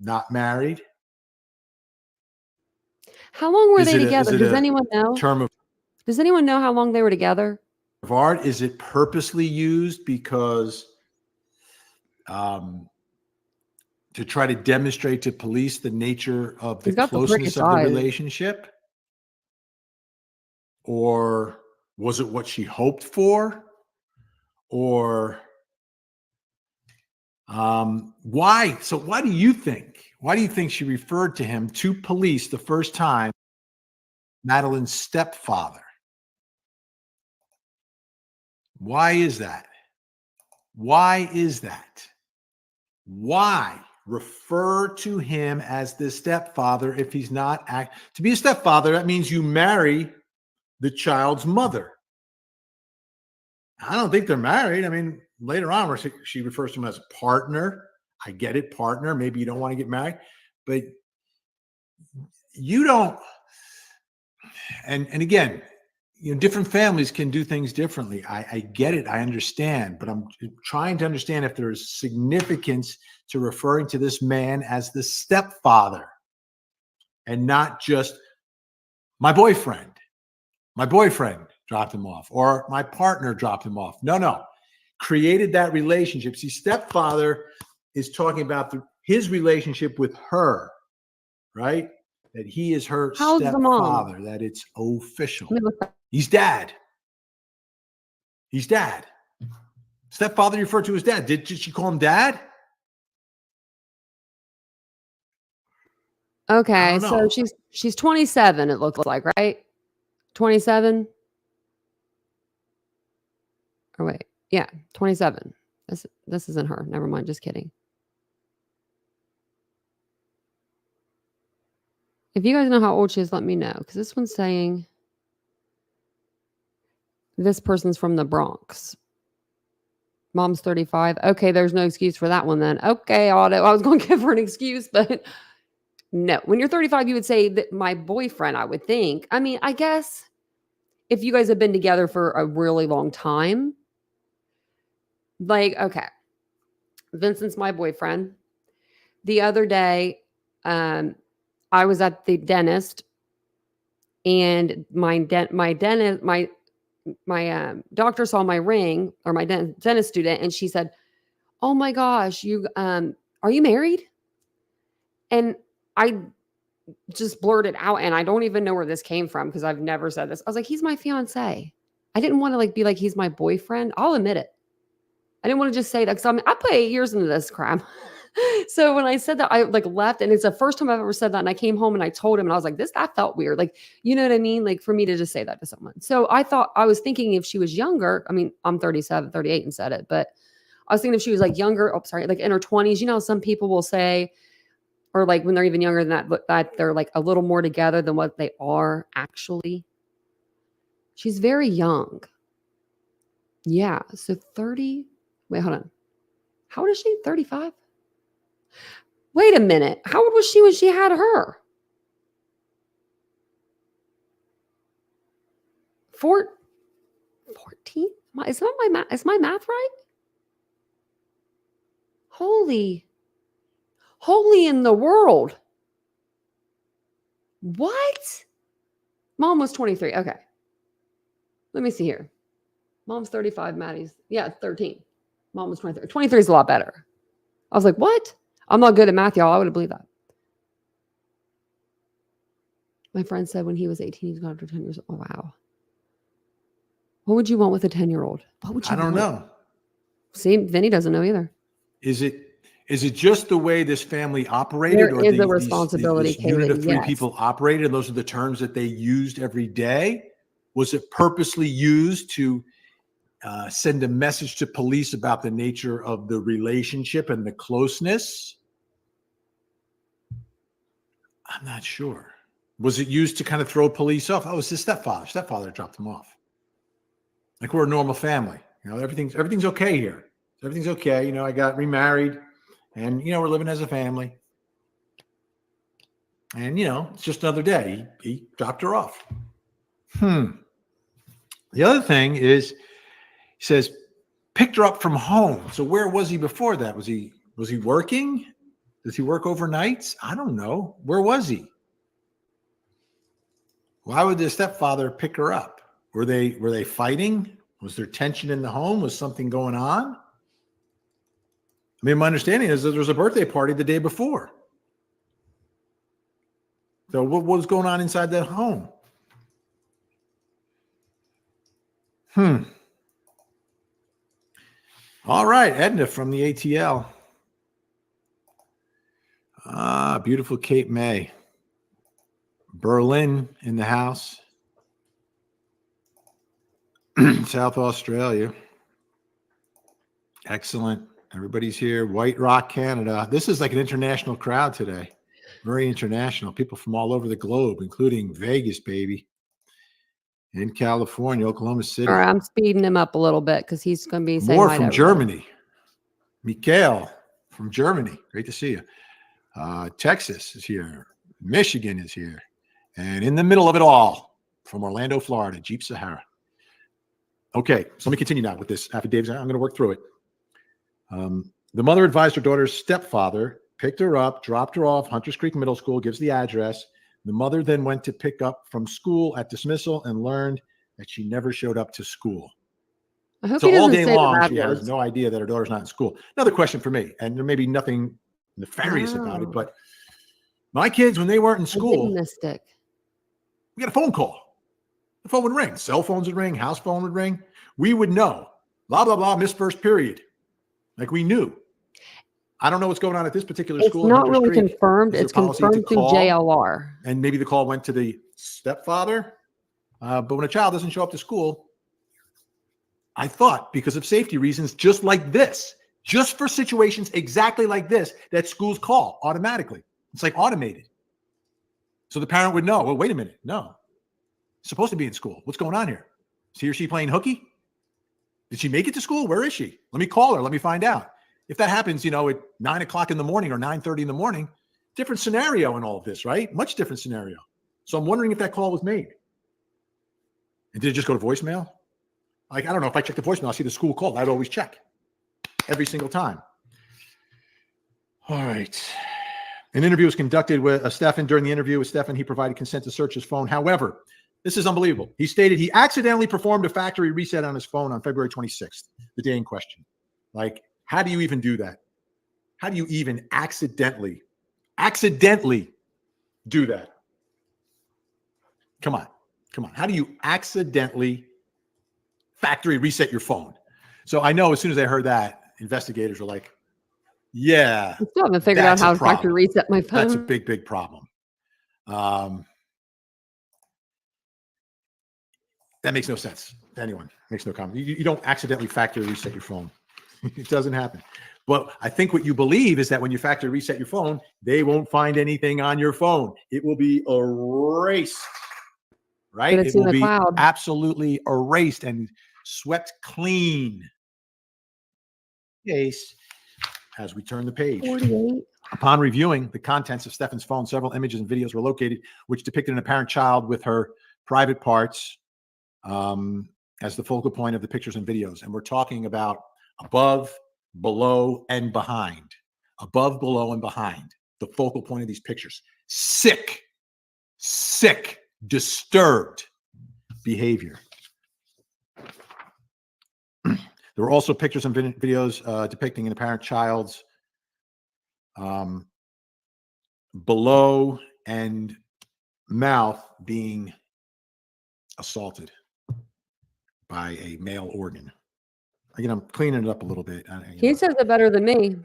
not married? How long were they together? Does anyone know? Does anyone know how long they were together? Of art, is it purposely used because to try to demonstrate to police the nature of the closeness of the relationship? Or was it what she hoped for? Or why? So why do you think? Why do you think she referred to him to police the first time, Madeline's stepfather? Why is that? Why is that? Why refer to him as the stepfather if he's not to be a stepfather? That means you marry the child's mother. I don't think they're married. I mean, later on, where she refers to him as a partner. I get it, partner. Maybe you don't want to get married, but you don't. And again, you know, different families can do things differently. I get it. I understand, but I'm trying to understand if there's significance to referring to this man as the stepfather and not just my boyfriend. My boyfriend dropped him off, or my partner dropped him off. No. Created that relationship. See, stepfather is talking about his relationship with her, right? That he is her stepfather, that it's official. He's dad. He's dad. Stepfather referred to as dad. Did she call him dad? Okay, so she's 27, it looks like, right? 27? Oh, wait. Yeah, 27. This isn't her. Never mind. Just kidding. If you guys know how old she is, let me know. Because this one's saying this person's from the Bronx. Mom's 35. Okay, there's no excuse for that one then. Okay, Otto. I was going to give her an excuse, but no. When you're 35, you would say that my boyfriend, I would think. I mean, I guess if you guys have been together for a really long time, like, okay, Vincent's my boyfriend. The other day, I was at the dentist, and my doctor saw my ring, or my dentist student, and she said, "Oh my gosh, you are you married?" And I just blurted out, and I don't even know where this came from because I've never said this. I was like, "He's my fiance." I didn't want to be like, "He's my boyfriend." I'll admit it. I didn't want to just say that because I put 8 years into this crap. So when I said that, I left, and it's the first time I've ever said that. And I came home and I told him, and I was like, that felt weird. Like, you know what I mean? Like, for me to just say that to someone. So I was thinking if she was younger, I mean, I'm 37, 38 and said it, but I was thinking if she was like younger, like in her 20s. You know, some people will say, or like when they're even younger than that they're like a little more together than what they are actually. She's very young. Yeah. So 30. Wait, hold on. How old is she? 35? Wait a minute. How old was she when she had her? 14? Is my math right? Holy in the world. What? Mom was 23. Okay. Let me see here. Mom's 35. Maddie's, 13. Mom was 23. 23 is a lot better. I was like, what? I'm not good at math, y'all. I would have believed that. My friend said when he was 18, he's gone after 10 years. Oh, wow. What would you want with a 10-year-old? What would you I don't know. See, Vinny doesn't know either. Is it just the way this family operated, There or is a responsibility, this unit of three yes. people operated, and those are the terms that they used every day? Was it purposely used to send a message to police about the nature of the relationship and the closeness? I'm not sure. Was it used to kind of throw police off? Oh, it's his stepfather. Stepfather dropped him off. Like we're a normal family. You know, everything's okay here. Everything's okay. You know, I got remarried, and you know, we're living as a family. And you know, it's just another day. He dropped her off. The other thing is, he says, picked her up from home. So where was he before that? Was he working? Does he work overnights? I don't know. Where was he? Why would the stepfather pick her up? Were they fighting? Was there tension in the home? Was something going on? I mean, my understanding is that there was a birthday party the day before. So what was going on inside that home? All right, Edna from the ATL. Beautiful Cape May. Berlin in the house. South Australia. Excellent. Everybody's here. White Rock, Canada. This is like an international crowd today. Very international. People from all over the globe, including Vegas, baby. In California, Oklahoma City. All right, I'm speeding him up a little bit because he's going to be saying more hi from to everybody. Germany. Mikhail from Germany. Great to see you. Texas is here. Michigan is here. And in the middle of it all, from Orlando, Florida, Jeep Sahara. Okay, so let me continue now with this affidavit. I'm going to work through it. The mother advised her daughter's stepfather, picked her up, dropped her off, Hunters Creek Middle School, gives the address. The mother then went to pick up from school at dismissal and learned that she never showed up to school. I hope So he doesn't all day say long, the she bad has words. no idea that her daughter's not in school. Another question for me, and there may be nothing nefarious about it, but my kids, when they weren't in school, we got a phone call. The phone would ring. Cell phones would ring. House phone would ring. We would know. Blah, blah, blah, missed first period. Like we knew. I don't know what's going on at this particular school. It's not really confirmed. It's confirmed through JLR. And maybe the call went to the stepfather. But when a child doesn't show up to school, I thought because of safety reasons, just like this, just for situations exactly like this, that schools call automatically. It's like automated. So the parent would know, well, wait a minute. No, supposed to be in school. What's going on here? Is he or she playing hooky? Did she make it to school? Where is she? Let me call her. Let me find out. If that happens, you know, at 9 o'clock in the morning or 9:30 in the morning, different scenario in all of this, right? Much different scenario. So I'm wondering if that call was made. And did it just go to voicemail? Like, I don't know. If I check the voicemail, I see the school called. I'd always check every single time. All right. An interview was conducted with Stefan. During the interview with Stefan, he provided consent to search his phone. However, this is unbelievable. He stated he accidentally performed a factory reset on his phone on February 26th, the day in question. Like, how do you even do that? How do you even accidentally do that? Come on. How do you accidentally factory reset your phone? So I know as soon as I heard that, investigators were like, yeah. I still haven't figured out how to factory reset my phone. That's a big, big problem. That makes no sense to anyone. Makes no comment. You don't accidentally factory reset your phone. It doesn't happen. But I think what you believe is that when you factory reset your phone, they won't find anything on your phone. It will be erased, right? It will be cloud. Absolutely erased and swept clean. Case as we turn the page. 48. Upon reviewing the contents of Stefan's phone, several images and videos were located which depicted an apparent child with her private parts as the focal point of the pictures and videos. And we're talking about above, below, and behind. Above, below, and behind. The focal point of these pictures. Sick, disturbed behavior. There were also pictures and videos depicting an apparent child's below and mouth being assaulted by a male organ. Again, I'm cleaning it up a little bit. He says it better than me.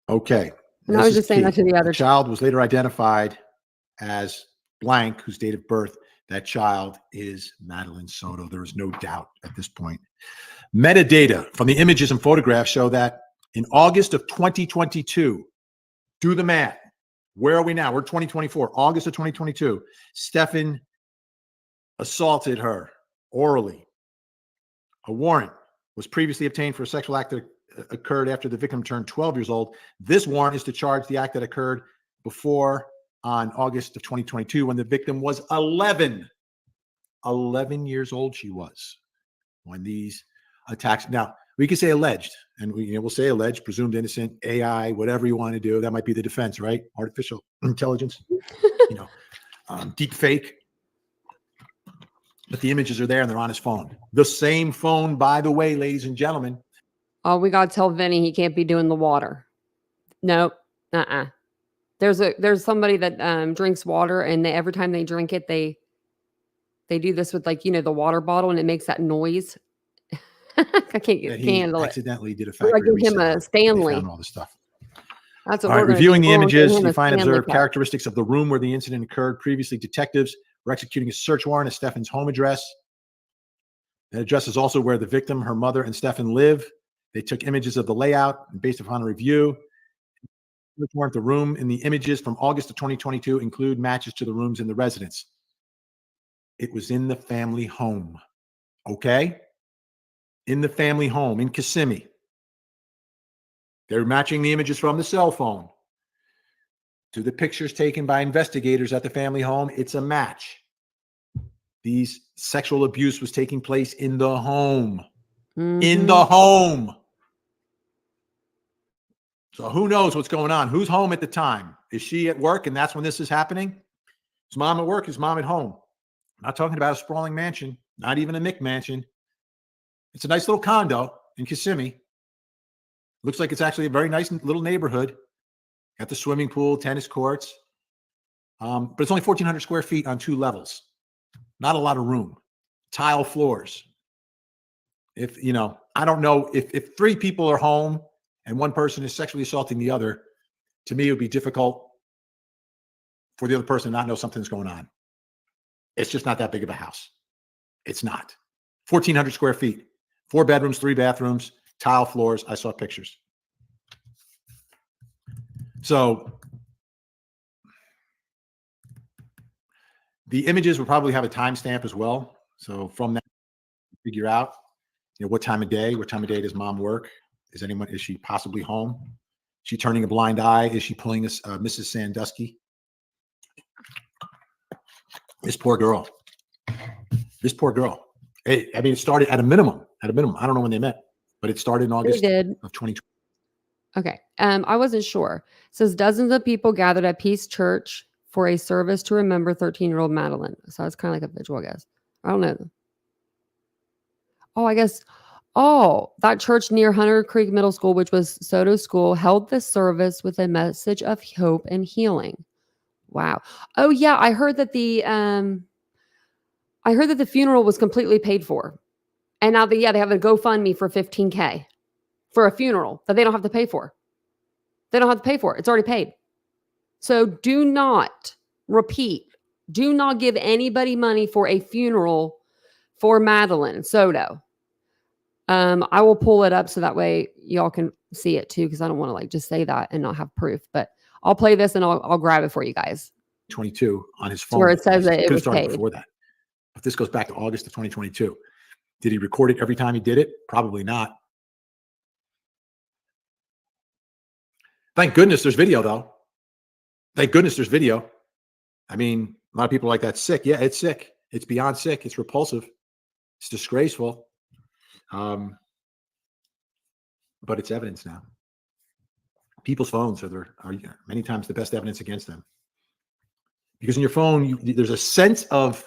Okay. And I was just saying that to the other child was later identified as blank, whose date of birth. That child is Madeline Soto. There is no doubt at this point. Metadata from the images and photographs show that in August of 2022, do the math. Where are we now? We're 2024. August of 2022. Stefan assaulted her orally. A warrant was previously obtained for a sexual act that occurred after the victim turned 12 years old. This warrant is to charge the act that occurred before on August of 2022 when the victim was 11. 11 years old she was when these attacks. Now, we can say alleged, and we'll say alleged, presumed innocent, AI, whatever you want to do. That might be the defense, right? Artificial intelligence, deep fake. But the images are there and they're on his phone. The same phone, by the way, ladies and gentlemen. Oh, we got to tell Vinny he can't be doing the water. Nope. There's somebody that drinks water, and every time they drink it, they do this with the water bottle, and it makes that noise. I can't handle it. Accidentally did a factory give reset. him a Stanley. They found all this stuff. That's what all right. we're Reviewing the images, you find Stanley observed characteristics of the room where the incident occurred. Previously, detectives were executing a search warrant at Stefan's home address. That address is also where the victim, her mother, and Stefan live. They took images of the layout, and based upon a review, the room in the images from August of 2022 include matches to the rooms in the residence. It was in the family home. Okay? In the family home in Kissimmee. They're matching the images from the cell phone to the pictures taken by investigators at the family home. It's a match. These sexual abuse was taking place in the home. Mm-hmm. In the home. So who knows what's going on? Who's home at the time? Is she at work and that's when this is happening? Is mom at work? Is mom at home? I'm not talking about a sprawling mansion, not even a McMansion. It's a nice little condo in Kissimmee. Looks like it's actually a very nice little neighborhood. Got the swimming pool, tennis courts. But it's only 1,400 square feet on 2 levels. Not a lot of room. Tile floors. I don't know if 3 people are home and one person is sexually assaulting the other, to me, it would be difficult for the other person to not know something's going on. It's just not that big of a house. It's not. 1,400 square feet, 4 bedrooms, 3 bathrooms, tile floors. I saw pictures. So the images will probably have a timestamp as well. So from that, figure out, what time of day does mom work? Is she possibly home? Is she turning a blind eye? Is she pulling this Mrs. Sandusky? This poor girl. It started at a minimum. I don't know when they met, but it started in August of 2020. Okay. I wasn't sure. It says dozens of people gathered at Peace Church for a service to remember 13-year-old Madeline. So it's kind of like a vigil, I guess. I don't know. That church near Hunter Creek Middle School, which was Soto's school, held this service with a message of hope and healing. Wow. Oh yeah, I heard that the funeral was completely paid for. And now they have a GoFundMe for $15,000 for a funeral that they don't have to pay for. They don't have to pay for it. It's already paid. So do not give anybody money for a funeral for Madeline Soto. I will pull it up so that way y'all can see it too, because I don't want to like just say that and not have proof. But I'll play this and I'll grab it for you guys. 22 on his phone. Where it says that it could have was started paid. before that. If this goes back to August of 2022, did he record it every time he did it? Probably not. Thank goodness there's video, though. Thank goodness there's video. I mean, a lot of people are like, that's sick. Yeah, it's sick. It's beyond sick. It's repulsive. It's disgraceful. But it's evidence now. People's phones are many times the best evidence against them. Because in your phone, there's a sense of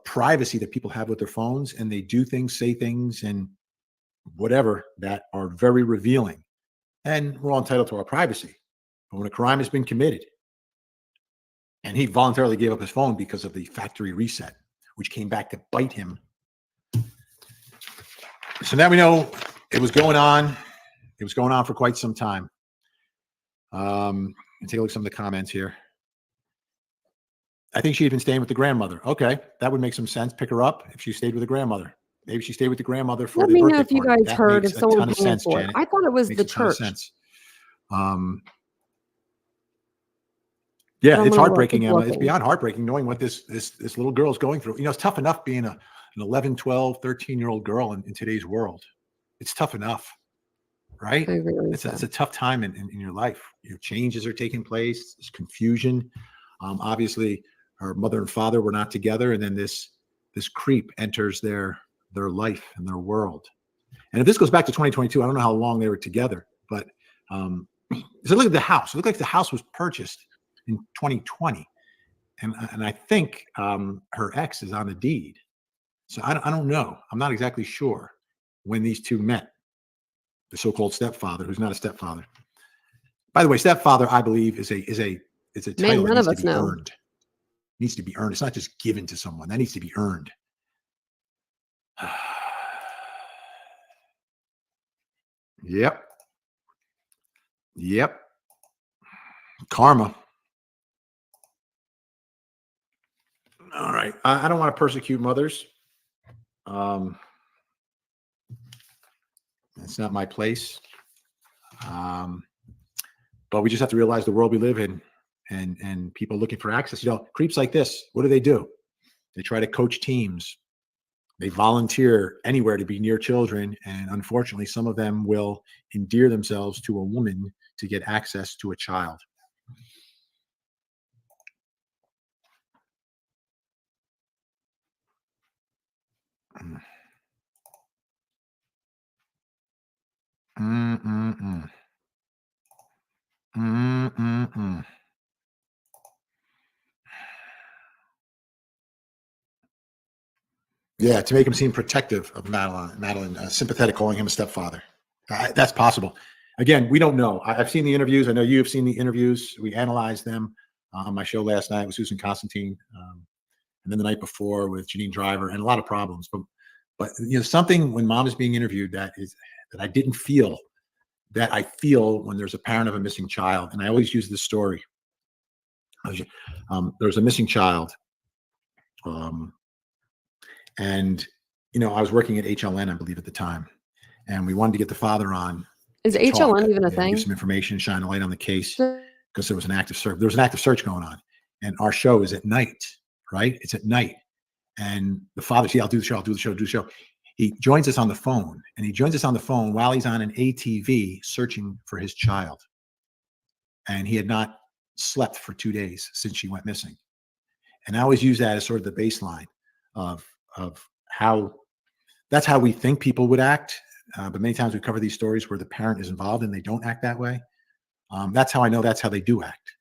privacy that people have with their phones, and they do things, say things, and whatever that are very revealing. And we're all entitled to our privacy. But when a crime has been committed, and he voluntarily gave up his phone because of the factory reset, which came back to bite him. So now we know it was going on. It was going on for quite some time. And take a look at some of the comments here. I think she had been staying with the grandmother. Okay, that would make some sense. Pick her up if she stayed with the grandmother. Maybe she stayed with the grandmother for the birthday party. Let me know if you guys heard, if someone paying for it. I thought it was the church. Yeah, it's heartbreaking, Emma. It's beyond heartbreaking knowing what this little girl is going through. You know, it's tough enough being an 11, 12, 13-year-old girl in today's world. It's tough enough, right? It's a tough time in your life. Your changes are taking place. There's confusion. Obviously, her mother and father were not together, and then this creep enters their life and their world. And if this goes back to 2022, I don't know how long they were together, but so look at the house. It looked like the house was purchased in 2020, and I think her ex is on the deed. So I don't know. I'm not exactly sure when these two met. The so-called stepfather, who's not a stepfather. By the way, stepfather, I believe, is a title that needs to be earned. Needs to be earned. It's not just given to someone. That needs to be earned. Yep. Karma. All right. I don't want to persecute mothers. It's not my place. But we just have to realize the world we live in, and people looking for access. You know, creeps like this, what do? They try to coach teams. They volunteer anywhere to be near children. And unfortunately, some of them will endear themselves to a woman to get access to a child. Yeah, to make him seem protective of Madeline, sympathetic, calling him a stepfather. That's possible. Again, we don't know. I've seen the interviews. I know you have seen the interviews. We analyzed them on my show last night with Susan Constantine, and then the night before with Janine Driver, and a lot of problems. But you know, something when mom is being interviewed that I didn't feel that I feel when there's a parent of a missing child, and I always use this story. There's a missing child. And, you know, I was working at HLN, I believe, at the time, and we wanted to get the father on. Is HLN even a thing? Give some information, shine a light on the case, because there was an active search. There was an active search going on, and our show is at night, right? It's at night, and the father said, "I'll do the show." He joins us on the phone, and he joins us on the phone while he's on an ATV searching for his child, and he had not slept for 2 days since she went missing. And I always use that as sort of the baseline of how that's how we think people would act. But many times we cover these stories where the parent is involved and they don't act that way. That's how I know that's how they do act.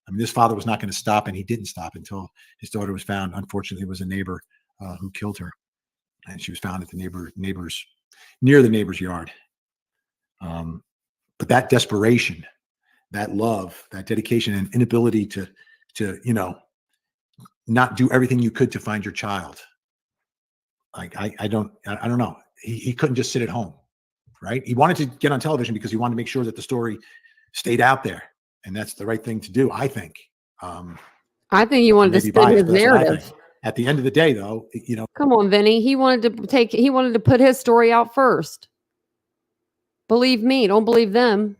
I mean, this father was not going to stop, and he didn't stop until his daughter was found. Unfortunately, it was a neighbor who killed her, and she was found at the near the neighbor's yard. But that desperation, that love, that dedication, and inability to you know, not do everything you could to find your child. Like I don't know. He couldn't just sit at home, right? He wanted to get on television because he wanted to make sure that the story stayed out there, and that's the right thing to do, I think. I think he wanted to spin his narrative. At the end of the day, though, you know, come on, Vinny. He wanted to put his story out first. Believe me, don't believe them.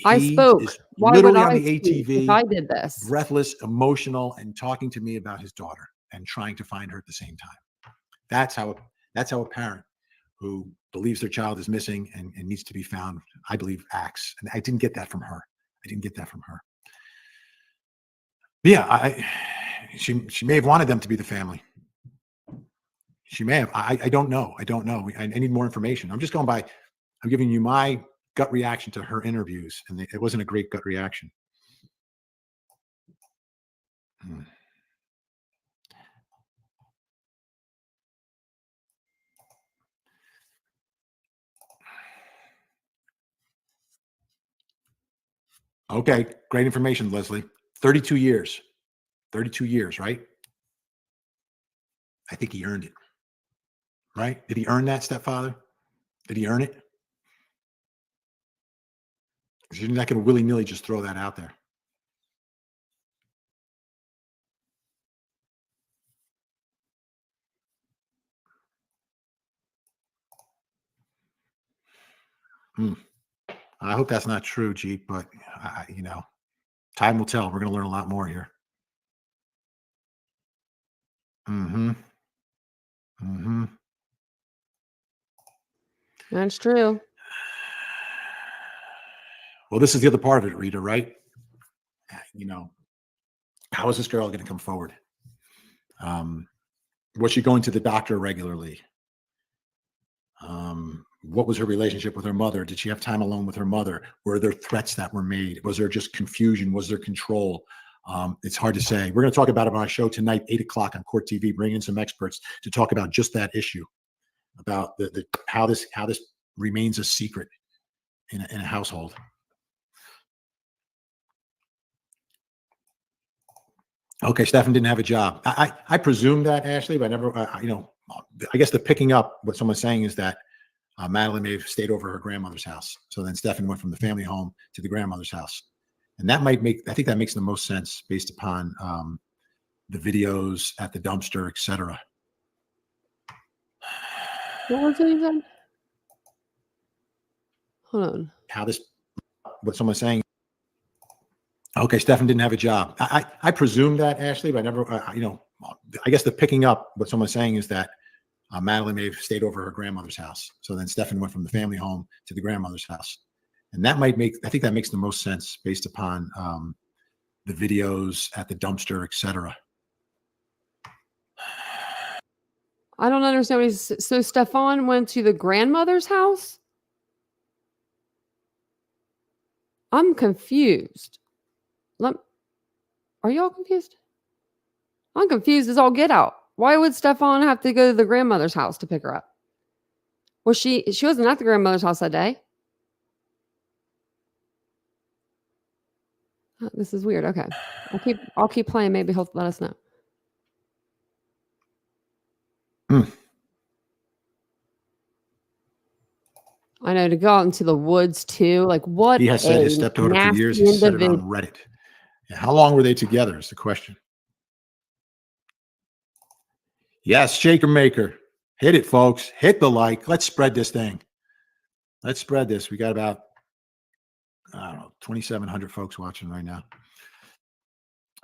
I He spoke. is Why would literally on I the speak if ATV, I did this? breathless, emotional, and talking to me about his daughter and trying to find her at the same time. That's how a parent who believes their child is missing and needs to be found, I believe, acts. And I didn't get that from her. But yeah, she may have wanted them to be the family. She may have. I don't know. I need more information. I'm giving you my gut reaction to her interviews, and it wasn't a great gut reaction. Hmm. Okay, great information, Leslie. 32 years. 32 years, right? I think he earned it. Right? Did he earn that, stepfather? Did he earn it? You're not going to willy-nilly just throw that out there. I hope that's not true, Jeep, but time will tell. We're going to learn a lot more here. Mm-hmm. Mm-hmm. That's true. Well, this is the other part of it, Rita, right? How is this girl going to come forward? Was she going to the doctor regularly? What was her relationship with her mother? Did she have time alone with her mother? Were there threats that were made? Was there just confusion? Was there control? It's hard to say. We're going to talk about it on our show tonight, 8:00 on Court TV, bring in some experts to talk about just that issue, about how this remains a secret in a household. Okay, Stefan didn't have a job. I presume that, Ashley, but I never, I guess the picking up what someone's saying is that Madeline may have stayed over her grandmother's house. So then Stefan went from the family home to the grandmother's house. And I think that makes the most sense based upon the videos at the dumpster, etc. What was it you said? Hold on. What someone's saying. Okay, Stefan didn't have a job. I presume that, Ashley, but I never, I guess the picking up what someone's saying is that Madeline may have stayed over her grandmother's house. So then Stefan went from the family home to the grandmother's house. And I think that makes the most sense based upon the videos at the dumpster, etc. I don't understand what he's. So Stefan went to the grandmother's house? I'm confused. Are y'all confused? I'm confused as all get out. Why would Stefan have to go to the grandmother's house to pick her up? Was she wasn't at the grandmother's house that day? This is weird. Okay. I'll keep playing. Maybe he'll let us know. I know, to go out into the woods too. Like, what? He has said his stepdaughter for years. He said it on Reddit. How long were they together is the question. Yes, Shaker Maker. Hit it, folks. Hit the like. Let's spread this thing. Let's spread this. We got about, 2,700 folks watching right now.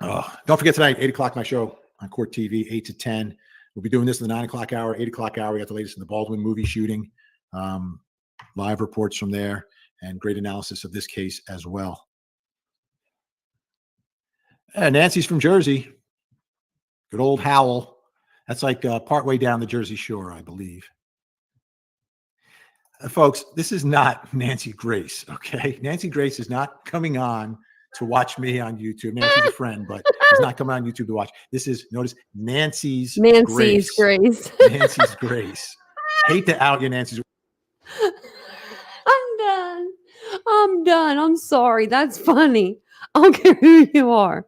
Don't forget tonight, 8:00, my show on Court TV, 8 to 10. We'll be doing this in the 9:00 hour, 8:00 hour. We got the latest in the Baldwin movie shooting, live reports from there, and great analysis of this case as well. Nancy's from Jersey. Good old Howell. That's like partway down the Jersey Shore, I believe. Folks, this is not Nancy Grace, okay? Nancy Grace is not coming on to watch me on YouTube. Nancy's a friend, but she's not coming on YouTube to watch. This is, notice, Nancy's Grace. Nancy's Grace. Hate to out you, Nancy's. I'm done. I'm sorry. That's funny. I don't care who you are.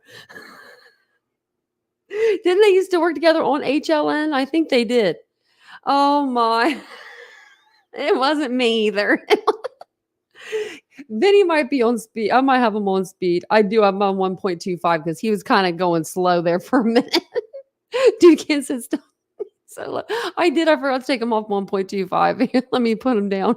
Didn't they used to work together on HLN? I think they did. Oh my. It wasn't me either. Vinny might be on speed. I might have him on speed. I do have him on 1.25 because he was kind of going slow there for a minute. Dude can't sit still. So I forgot to take him off 1.25. Let me put him down.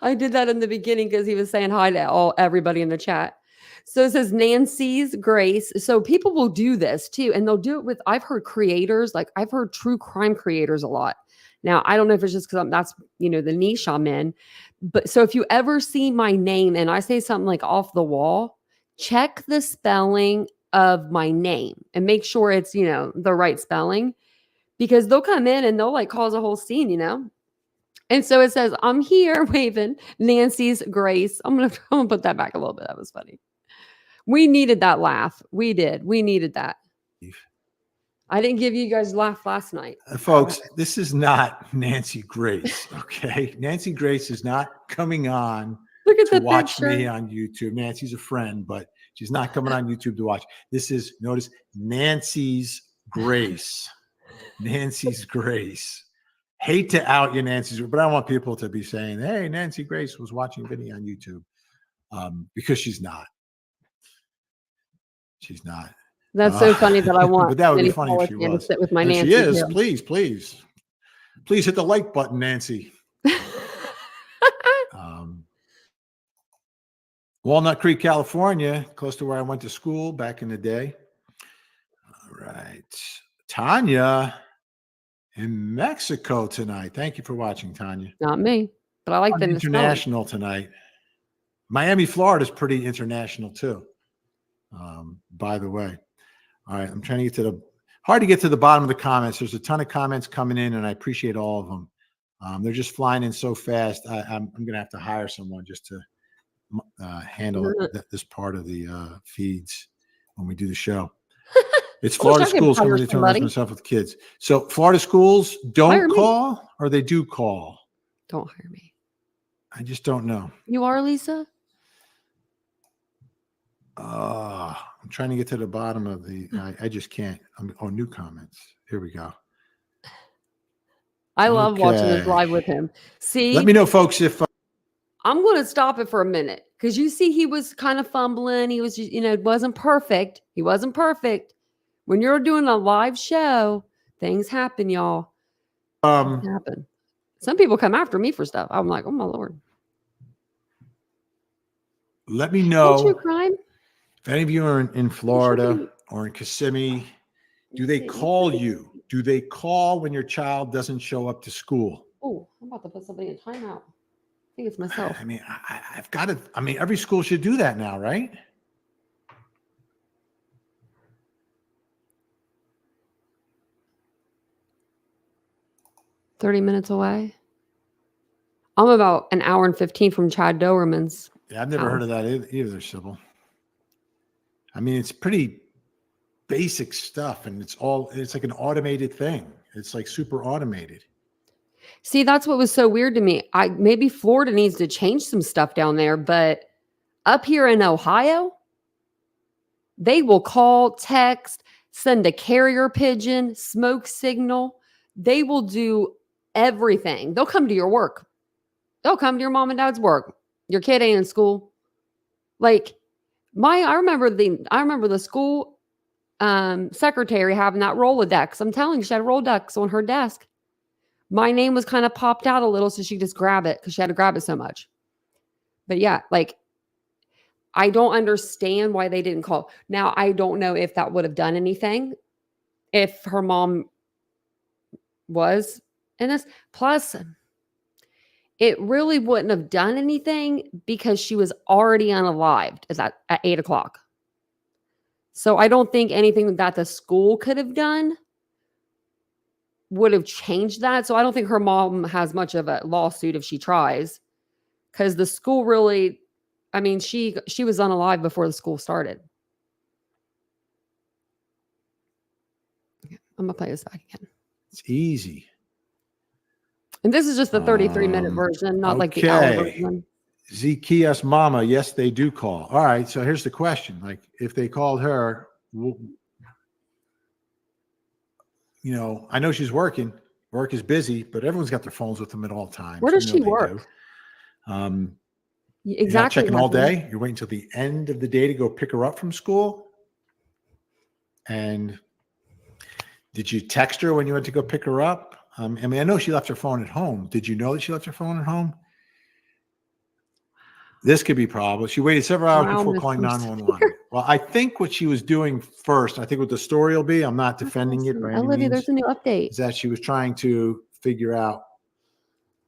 I did that in the beginning because he was saying hi to everybody in the chat. So it says Nancy's Grace. So people will do this too, and they'll do it with. I've heard creators, like I've heard true crime creators a lot. Now I don't know if it's just because that's the niche I'm in, but so if you ever see my name and I say something like off the wall, check the spelling of my name and make sure it's the right spelling, because they'll come in and they'll like cause a whole scene. And so it says, I'm here waving Nancy's Grace. I'm gonna put that back a little bit. That was funny. We needed that laugh. We did. We needed that. I didn't give you guys a laugh last night. Folks, this is not Nancy Grace, okay? Nancy Grace is not coming on to watch me on YouTube. Nancy's a friend, but she's not coming on YouTube to watch. This is, notice, Nancy's Grace. Nancy's Grace. Hate to out you, Nancy's, but I don't want people to be saying, hey, Nancy Grace was watching video on YouTube, because she's not. She's not. That's so funny that I want. But that would be funny if she was. Sit with my and Nancy she is. Too. Please hit the like button, Nancy. Walnut Creek, California, close to where I went to school back in the day. All right. Tanya in Mexico tonight. Thank you for watching, Tanya. Not me, but I like the international tonight. Miami, Florida is pretty international too. By the way. All right. I'm trying to get hard to get to the bottom of the comments. There's a ton of comments coming in and I appreciate all of them. They're just flying in so fast. I'm going to have to hire someone just to handle this part of the feeds when we do the show. It's Florida schools coming to terms with myself with kids. So Florida schools don't call or they do call? Don't hire me. I just don't know. You are, Lisa? I'm trying to get to the bottom of the, I just can't. New comments. Here we go. I love watching this live with him. See, let me know, folks, if I'm going to stop it for a minute because you see, he was kind of fumbling. He was, it wasn't perfect. He wasn't perfect. When you're doing a live show, things happen, y'all. Things happen. Some people come after me for stuff. I'm like, oh my Lord. Let me know. True crime. If any of you are in Florida or in Kissimmee, do they call you? Do they call when your child doesn't show up to school? Oh, I'm about to put somebody in timeout. I think it's myself. I mean, I've got to, every school should do that now, right? $30 minutes away. I'm about an hour and 15 from Chad Doberman's. Yeah, I've never heard of that either, Sybil. I mean, it's pretty basic stuff, and it's like an automated thing. It's like super automated. See, that's what was so weird to me. Maybe Florida needs to change some stuff down there, but up here in Ohio, they will call, text, send a carrier pigeon, smoke signal. They will do everything. They'll come to your work. They'll come to your mom and dad's work. Your kid ain't in school. Like I remember the school secretary having that Rolodex. I'm telling you, she had a Rolodex on her desk. My name was kind of popped out a little, so she just grabbed it because she had to grab it so much. But yeah, like I don't understand why they didn't call. Now, I don't know if that would have done anything if her mom was in this. Plus, it really wouldn't have done anything because she was already unalived at 8 o'clock. So I don't think anything that the school could have done would have changed that. So I don't think her mom has much of a lawsuit if she tries, because the school really, I mean, she was unalive before the school started. I'm gonna play this back again. It's easy. And this is just the 33-minute version, not like the hour version. ZKS Mama, yes, they do call. All right, so here's the question. Like, if they called her, I know she's working. Work is busy, but everyone's got their phones with them at all times. Where does she work? Exactly. You're not checking all day. You're waiting until the end of the day to go pick her up from school. And did you text her when you went to go pick her up? I know she left her phone at home. Did you know that she left her phone at home? This could be problem. She waited several hours Wow, before Miss calling Bruce. 911. Well, I think what she was doing first, I think what the story will be, I'm not That's defending it awesome. by any Olivia, means, there's a new update. is that she was trying to figure out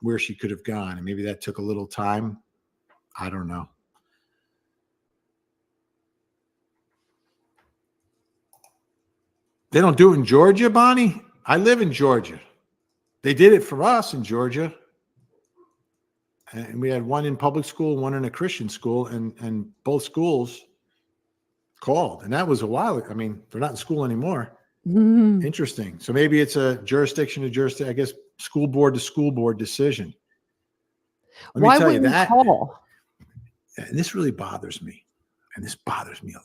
where she could have gone. And maybe that took a little time. I don't know. They don't do it in Georgia, Bonnie? I live in Georgia. They did it for us in Georgia. And we had one in public school, one in a Christian school, and both schools called. And that was a while. I mean, they're not in school anymore. Mm. Interesting. So maybe it's a jurisdiction to jurisdiction, I guess, school board to school board decision. Why wouldn't you call? And this really bothers me. And this bothers me a lot.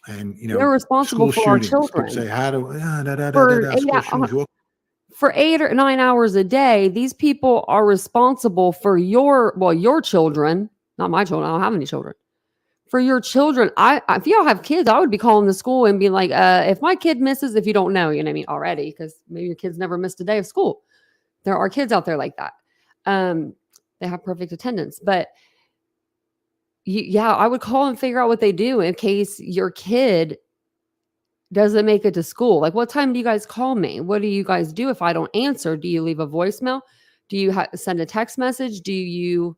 And, you know, they're responsible for our children. People say, how do for 8 or 9 hours a day, these people are responsible for your children, not my children. I don't have any children. For your children, if y'all have kids, I would be calling the school and being like, if my kid misses, if you don't know, you know what I mean, already, because maybe your kids never missed a day of school. There are kids out there like that. They have perfect attendance, but I would call and figure out what they do in case your kid doesn't make it to school. Like, what time do you guys call me? What do you guys do if I don't answer? Do you leave a voicemail? Do you send a text message? Do you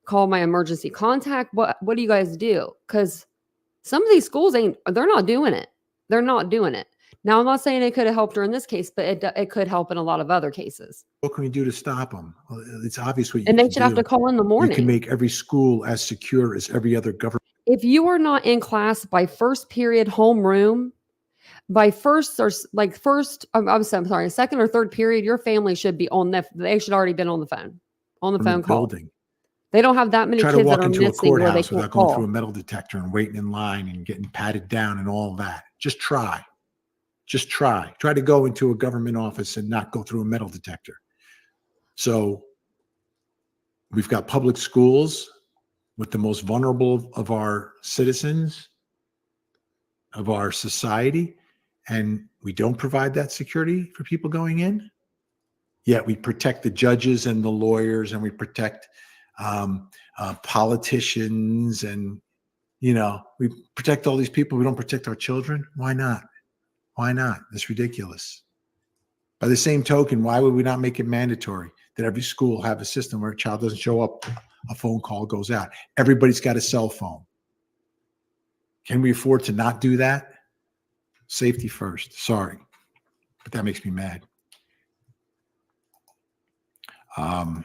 call my emergency contact? What do you guys do? Because some of these schools they're not doing it. They're not doing it. Now, I'm not saying it could have helped her in this case, but it could help in a lot of other cases. What can we do to stop them? Well, it's obvious what you and they should have to call in the morning. You can make every school as secure as every other government. If you are not in class by first period homeroom, by second or third period, your family should be they should already been on the phone call. They don't have that many kids that are missing where they can't without going through a metal detector and waiting in line and getting patted down and all that. Just try. Try to go into a government office and not go through a metal detector. So we've got public schools with the most vulnerable of our citizens, of our society, and we don't provide that security for people going in. Yet we protect the judges and the lawyers, and we protect politicians, and we protect all these people. We don't protect our children. Why not? It's ridiculous. By the same token, why would we not make it mandatory that every school have a system where a child doesn't show up, a phone call goes out? Everybody's got a cell phone. Can we afford to not do that? Safety first. Sorry, but that makes me mad. No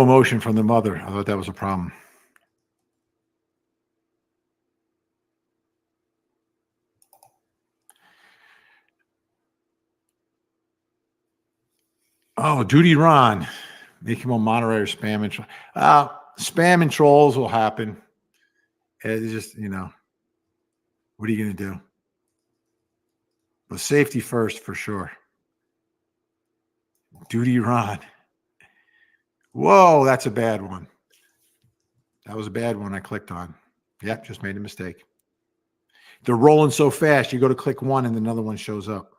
emotion from the mother. I thought that was a problem. Oh, Duty Ron. Make him a moderator, spam and spam and trolls will happen. It's just, what are you going to do? But safety first for sure. Duty Ron. Whoa, that's a bad one. That was a bad one I clicked on. Yep, just made a mistake. They're rolling so fast, you go to click one and another one shows up.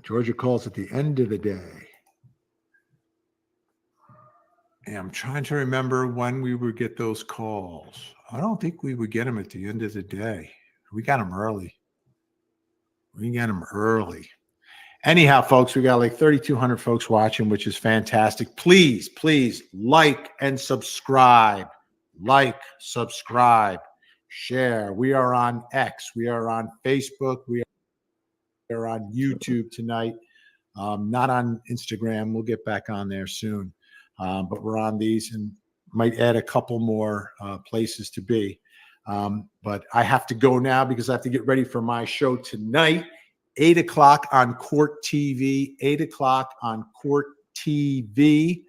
Georgia calls at the end of the day. And I'm trying to remember when we would get those calls. I don't think we would get them at the end of the day. We got them early. Anyhow, folks, we got like 3,200 folks watching, which is fantastic. Please like and subscribe. Share. We are on X. We are on Facebook. We are on YouTube tonight. Not on Instagram. We'll get back on there soon. But we're on these and might add a couple more places to be. But I have to go now because I have to get ready for my show tonight. 8 o'clock on Court TV. 8 o'clock on Court TV.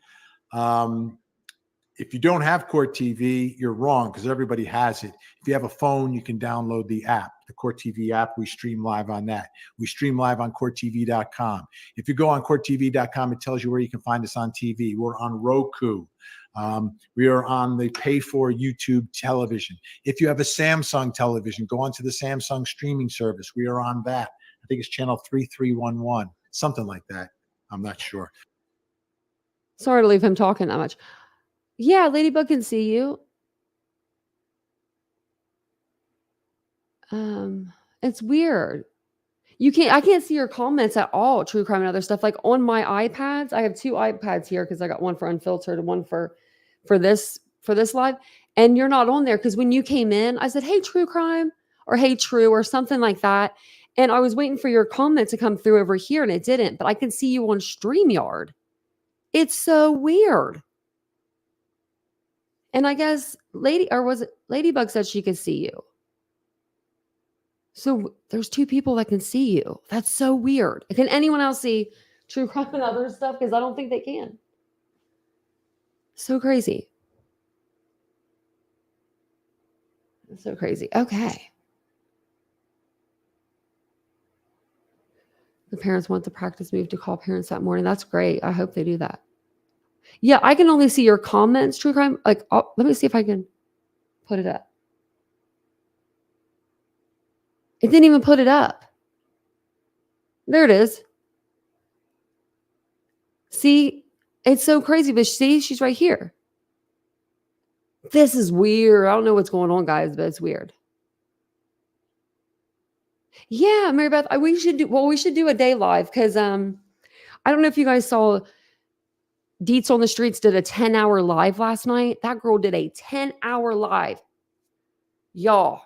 If you don't have Court TV, you're wrong because everybody has it. If you have a phone, you can download the app, the Court TV app. We stream live on that. We stream live on CourtTV.com. If you go on CourtTV.com, it tells you where you can find us on TV. We're on Roku. We are on the pay-for YouTube television. If you have a Samsung television, go onto the Samsung streaming service. We are on that. I think it's channel 3311, something like that. I'm not sure. Sorry to leave him talking that much. Yeah, Ladybug can see you. It's weird. I can't see your comments at all, true crime and other stuff. Like on my iPads, I have 2 iPads here because I got one for unfiltered and one for this live. And you're not on there because when you came in, I said, "Hey, true crime," or "Hey, true," or something like that. And I was waiting for your comment to come through over here and it didn't, but I can see you on StreamYard. It's so weird. And I guess Ladybug said she could see you. So there's 2 people that can see you. That's so weird. Can anyone else see true crime and other stuff? Because I don't think they can. So crazy. So crazy. Okay. The parents want the practice move to call parents that morning. That's great. I hope they do that. Yeah, I can only see your comments, true crime. Like, let me see if I can put it up. It didn't even put it up. There it is. See, it's so crazy, but see, she's right here. This is weird. I don't know what's going on, guys, but it's weird. Yeah, Mary Beth, we should do a day live because I don't know if you guys saw Deets on the Streets did a 10-hour live last night. That girl did a 10-hour live. Y'all.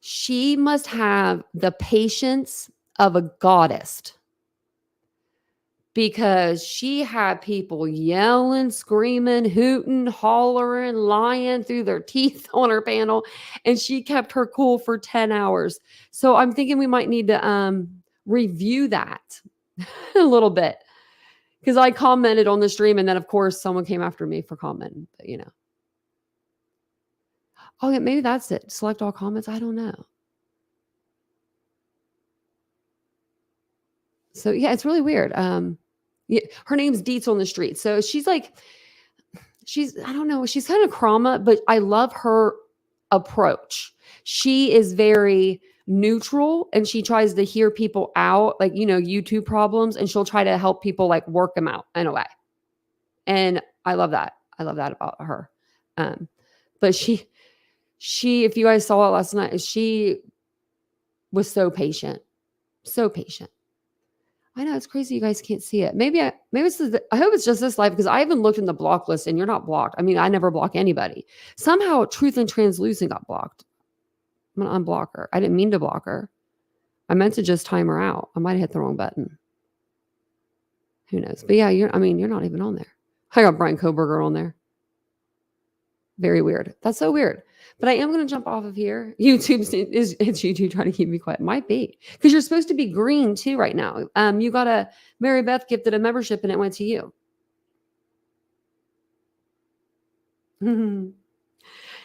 She must have the patience of a goddess because she had people yelling, screaming, hooting, hollering, lying through their teeth on her panel, and she kept her cool for 10 hours. So I'm thinking we might need to review that a little bit because I commented on the stream, and then of course someone came after me for commenting, but Oh yeah, maybe that's it. Select all comments. I don't know. So yeah, it's really weird. Yeah, her name's Deets on the Street. So she's I don't know, she's kind of Krama, but I love her approach. She is very neutral and she tries to hear people out, like, YouTube problems, and she'll try to help people like work them out in a way. And I love that. I love that about her. But she, if you guys saw it last night, she was so patient. So patient. I know it's crazy you guys can't see it. Maybe I hope it's just this live because I haven't looked in the block list and you're not blocked. I mean, I never block anybody. Somehow Truth and Translucent got blocked. I'm gonna unblock her. I didn't mean to block her. I meant to just time her out. I might have hit the wrong button. Who knows? But yeah, you're not even on there. I got Brian Koberger on there. Very weird. That's so weird. But I am going to jump off of here. It's YouTube trying to keep me quiet. Might be because you're supposed to be green too right now. You got Mary Beth gifted a membership and it went to you.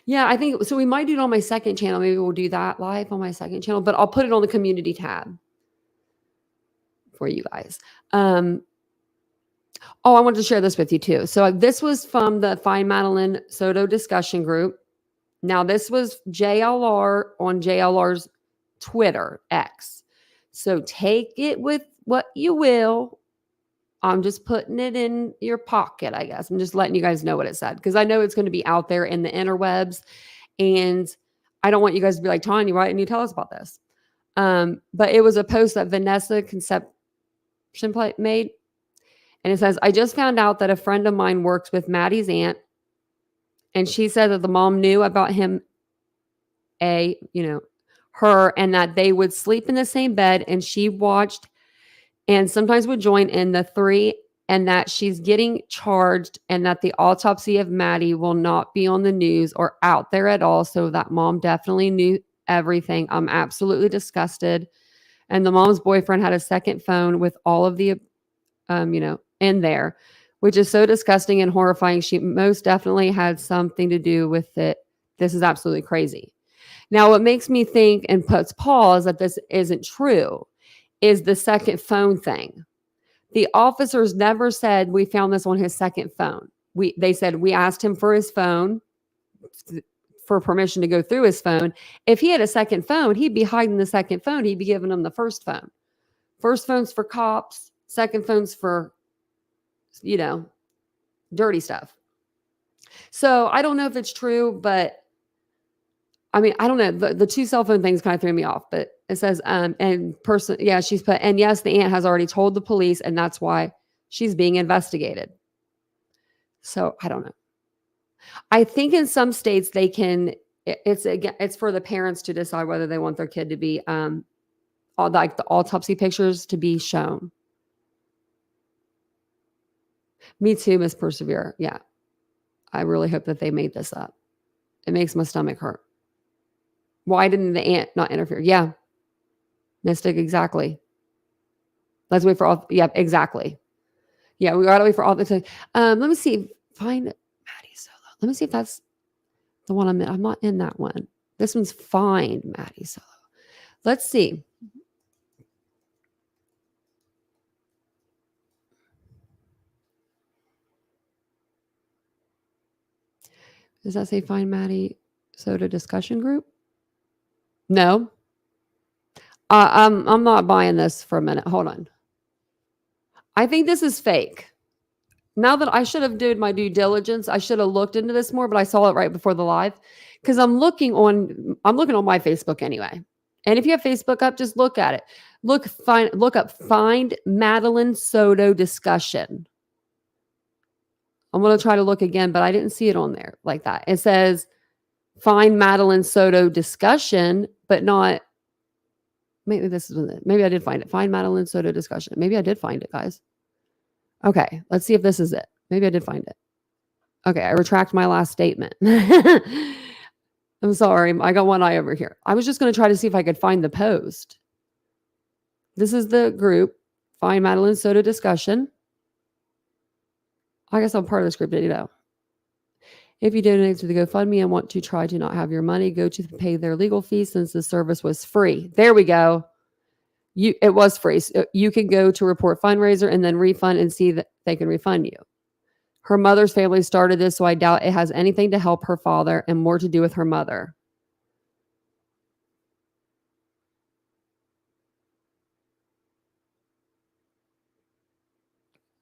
Yeah, I think so. We might do it on my second channel. Maybe we'll do that live on my second channel, but I'll put it on the community tab for you guys. Oh, I wanted to share this with you too. So this was from the Find Madeline Soto discussion group. Now, this was JLR on JLR's Twitter, X. So take it with what you will. I'm just putting it in your pocket, I guess. I'm just letting you guys know what it said because I know it's going to be out there in the interwebs. And I don't want you guys to be like, Tanya, why didn't you tell us about this? But it was a post that Vanessa Conception made. And it says, I just found out that a friend of mine works with Maddie's aunt. And she said that the mom knew about him, her, and that they would sleep in the same bed. And she watched and sometimes would join in the 3, and that she's getting charged and that the autopsy of Maddie will not be on the news or out there at all. So that mom definitely knew everything. I'm absolutely disgusted. And the mom's boyfriend had a second phone with all of the, in there, which is so disgusting and horrifying. She most definitely had something to do with it. This is absolutely crazy. Now, what makes me think and puts pause that this isn't true is the second phone thing. The officers never said we found this on his second phone. They said we asked him for his phone, for permission to go through his phone. If he had a second phone, he'd be hiding the second phone. He'd be giving them the first phone. First phone's for cops. Second phone's for, dirty stuff. So I don't know if it's true, but I mean, I don't know. The two cell phone things kind of threw me off, but it says, she's put, and yes, the aunt has already told the police, and that's why she's being investigated. So I don't know. I think in some states they can, it's for the parents to decide whether they want their kid to be, all like the autopsy pictures to be shown. Me too, Miss Persevere. Yeah. I really hope that they made this up. It makes my stomach hurt. Why didn't the aunt not interfere? Yeah. Mystic, exactly. Let's wait for all. Yep, exactly. Yeah, we gotta wait for all the time. Let me see. Find Maddie Solo. Let me see if that's the one I'm in. I'm not in that one. This one's Find Maddie Solo. Let's see. Does that say Find Maddie Soto discussion group? No. I'm not buying this for a minute. Hold on. I think this is fake. Now that I should have done my due diligence, I should have looked into this more, but I saw it right before the live because I'm looking on my Facebook anyway. And if you have Facebook up, just look at it. Look up Find Madeline Soto discussion. I'm going to try to look again, but I didn't see it on there like that. It says Find Madeline Soto discussion, but not. Maybe this is it. Maybe I did find it. Find Madeline Soto discussion. Maybe I did find it, guys. Okay, let's see if this is it. Maybe I did find it. Okay, I retract my last statement. I'm sorry. I got one eye over here. I was just going to try to see if I could find the post. This is the group, Find Madeline Soto discussion. I guess I'm part of this group, If you donate to the GoFundMe and want to try to not have your money go to pay their legal fees since the service was free. There we go. It was free. So you can go to report fundraiser and then refund and see that they can refund you. Her mother's family started this, so I doubt it has anything to help her father and more to do with her mother.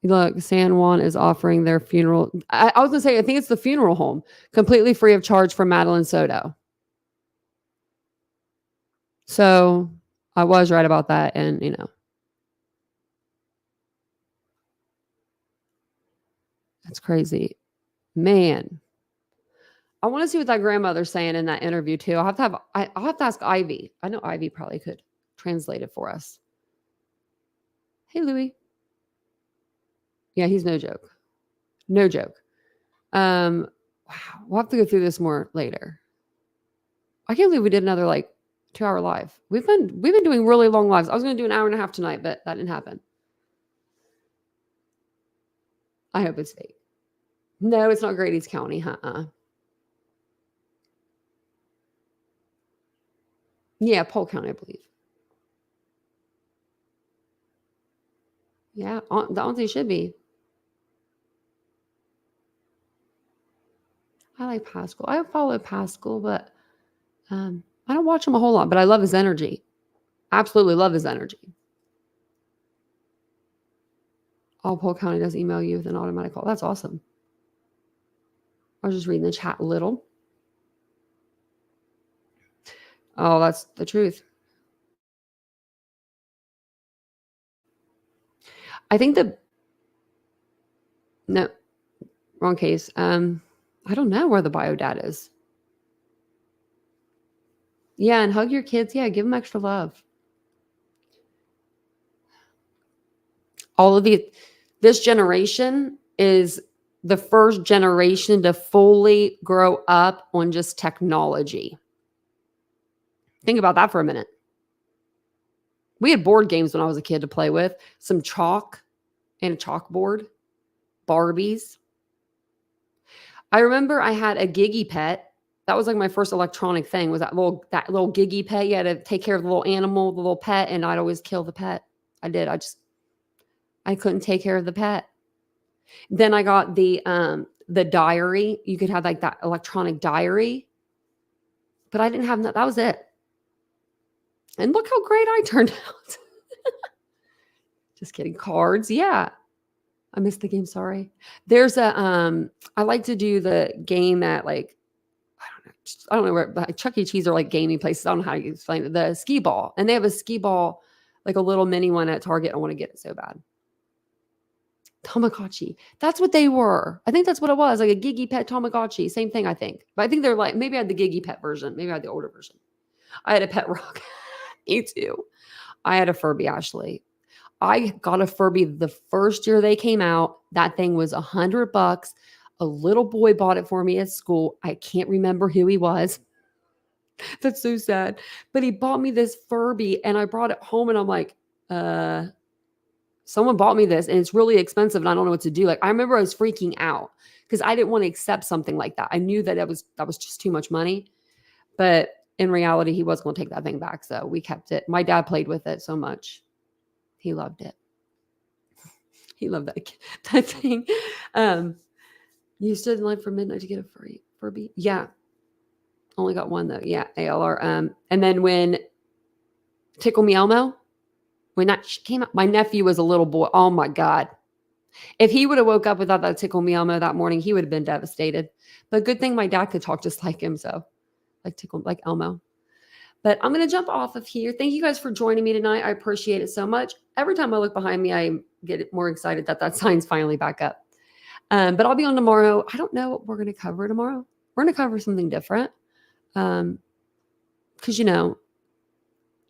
Look, San Juan is offering their funeral. I was going to say, I think it's the funeral home, completely free of charge for Madeline Soto. So I was right about that. And, that's crazy. Man. I want to see what that grandmother's saying in that interview too. I'll have to ask Ivy. I know Ivy probably could translate it for us. Hey, Louie. Yeah, he's no joke. No joke. Wow. We'll have to go through this more later. I can't believe we did another 2-hour live. We've been doing really long lives. I was going to do an hour and a half tonight, but that didn't happen. I hope it's fake. No, it's not Grady's County. Yeah, Polk County, I believe. Yeah, the auntie should be. I like Pascal. I follow Pascal, but I don't watch him a whole lot, but I love his energy. Absolutely love his energy. All Polk County does email you with an automatic call. That's awesome. I was just reading the chat a little. Oh, that's the truth. I think no, wrong case. I don't know where the bio dad is. Yeah, and hug your kids. Yeah, give them extra love. This generation is the first generation to fully grow up on just technology. Think about that for a minute. We had board games when I was a kid to play with, some chalk and a chalkboard, Barbies. I remember I had a Giggy pet. That was my first electronic thing, was that little Giggy pet. You had to take care of the little animal, the little pet, and I'd always kill the pet. I did. I couldn't take care of the pet. Then I got the diary. You could have that electronic diary, but I didn't have that. That was it. And look how great I turned out. Just kidding. Cards. Yeah. I missed the game. Sorry. There's I like to do the game at like, I don't know where, like Chuck E. Cheese or like gaming places. I don't know how you explain it. The skee ball. And they have a skee ball, like a little mini one at Target. I want to get it so bad. Tamagotchi. That's what they were. I think that's what it was. Like a Gigi Pet Tamagotchi. Same thing, I think. But I think they're like, maybe I had the Gigi Pet version. Maybe I had the older version. I had a Pet Rock. Me too. I had a Furby, Ashley. I got a Furby the first year they came out. That thing was $100. A little boy bought it for me at school. I can't remember who he was. That's so sad. But he bought me this Furby and I brought it home and I'm like, someone bought me this and it's really expensive and I don't know what to do. Like I remember I was freaking out because I didn't want to accept something like that. I knew that that was just too much money. But in reality, he was going to take that thing back. So we kept it. My dad played with it so much. He loved it. He loved that thing. You stood in line for midnight to get a Furby. Yeah. Only got one though. Yeah. ALR. And then when Tickle Me Elmo, when that came out, my nephew was a little boy. Oh my God. If he would have woke up without that Tickle Me Elmo that morning, he would have been devastated. But good thing my dad could talk just like him. So like Elmo. But I'm going to jump off of here. Thank you guys for joining me tonight. I appreciate it so much. Every time I look behind me, I get more excited that sign's finally back up. But I'll be on tomorrow. I don't know what we're going to cover tomorrow. We're going to cover something different. Because,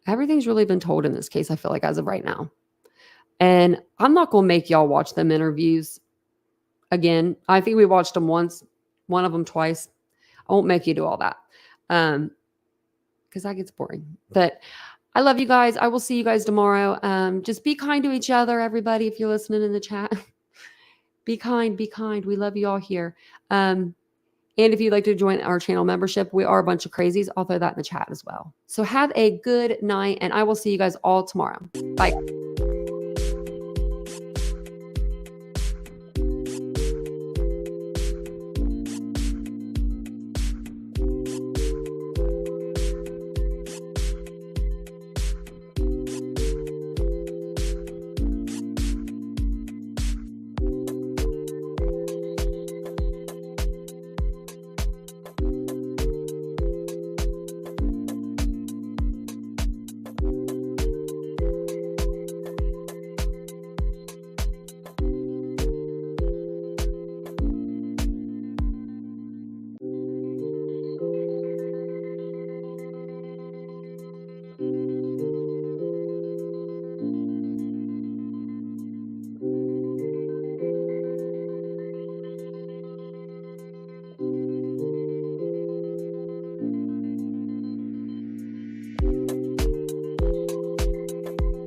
everything's really been told in this case, I feel like, as of right now. And I'm not going to make y'all watch them interviews again. I think we watched them once, one of them twice. I won't make you do all that. Because that gets boring. But I love you guys. I will see you guys tomorrow. Just be kind to each other, everybody, if you're listening in the chat. Be kind, be kind. We love you all here. And if you'd like to join our channel membership, we are a bunch of crazies. I'll throw that in the chat as well. So have a good night, and I will see you guys all tomorrow. Bye.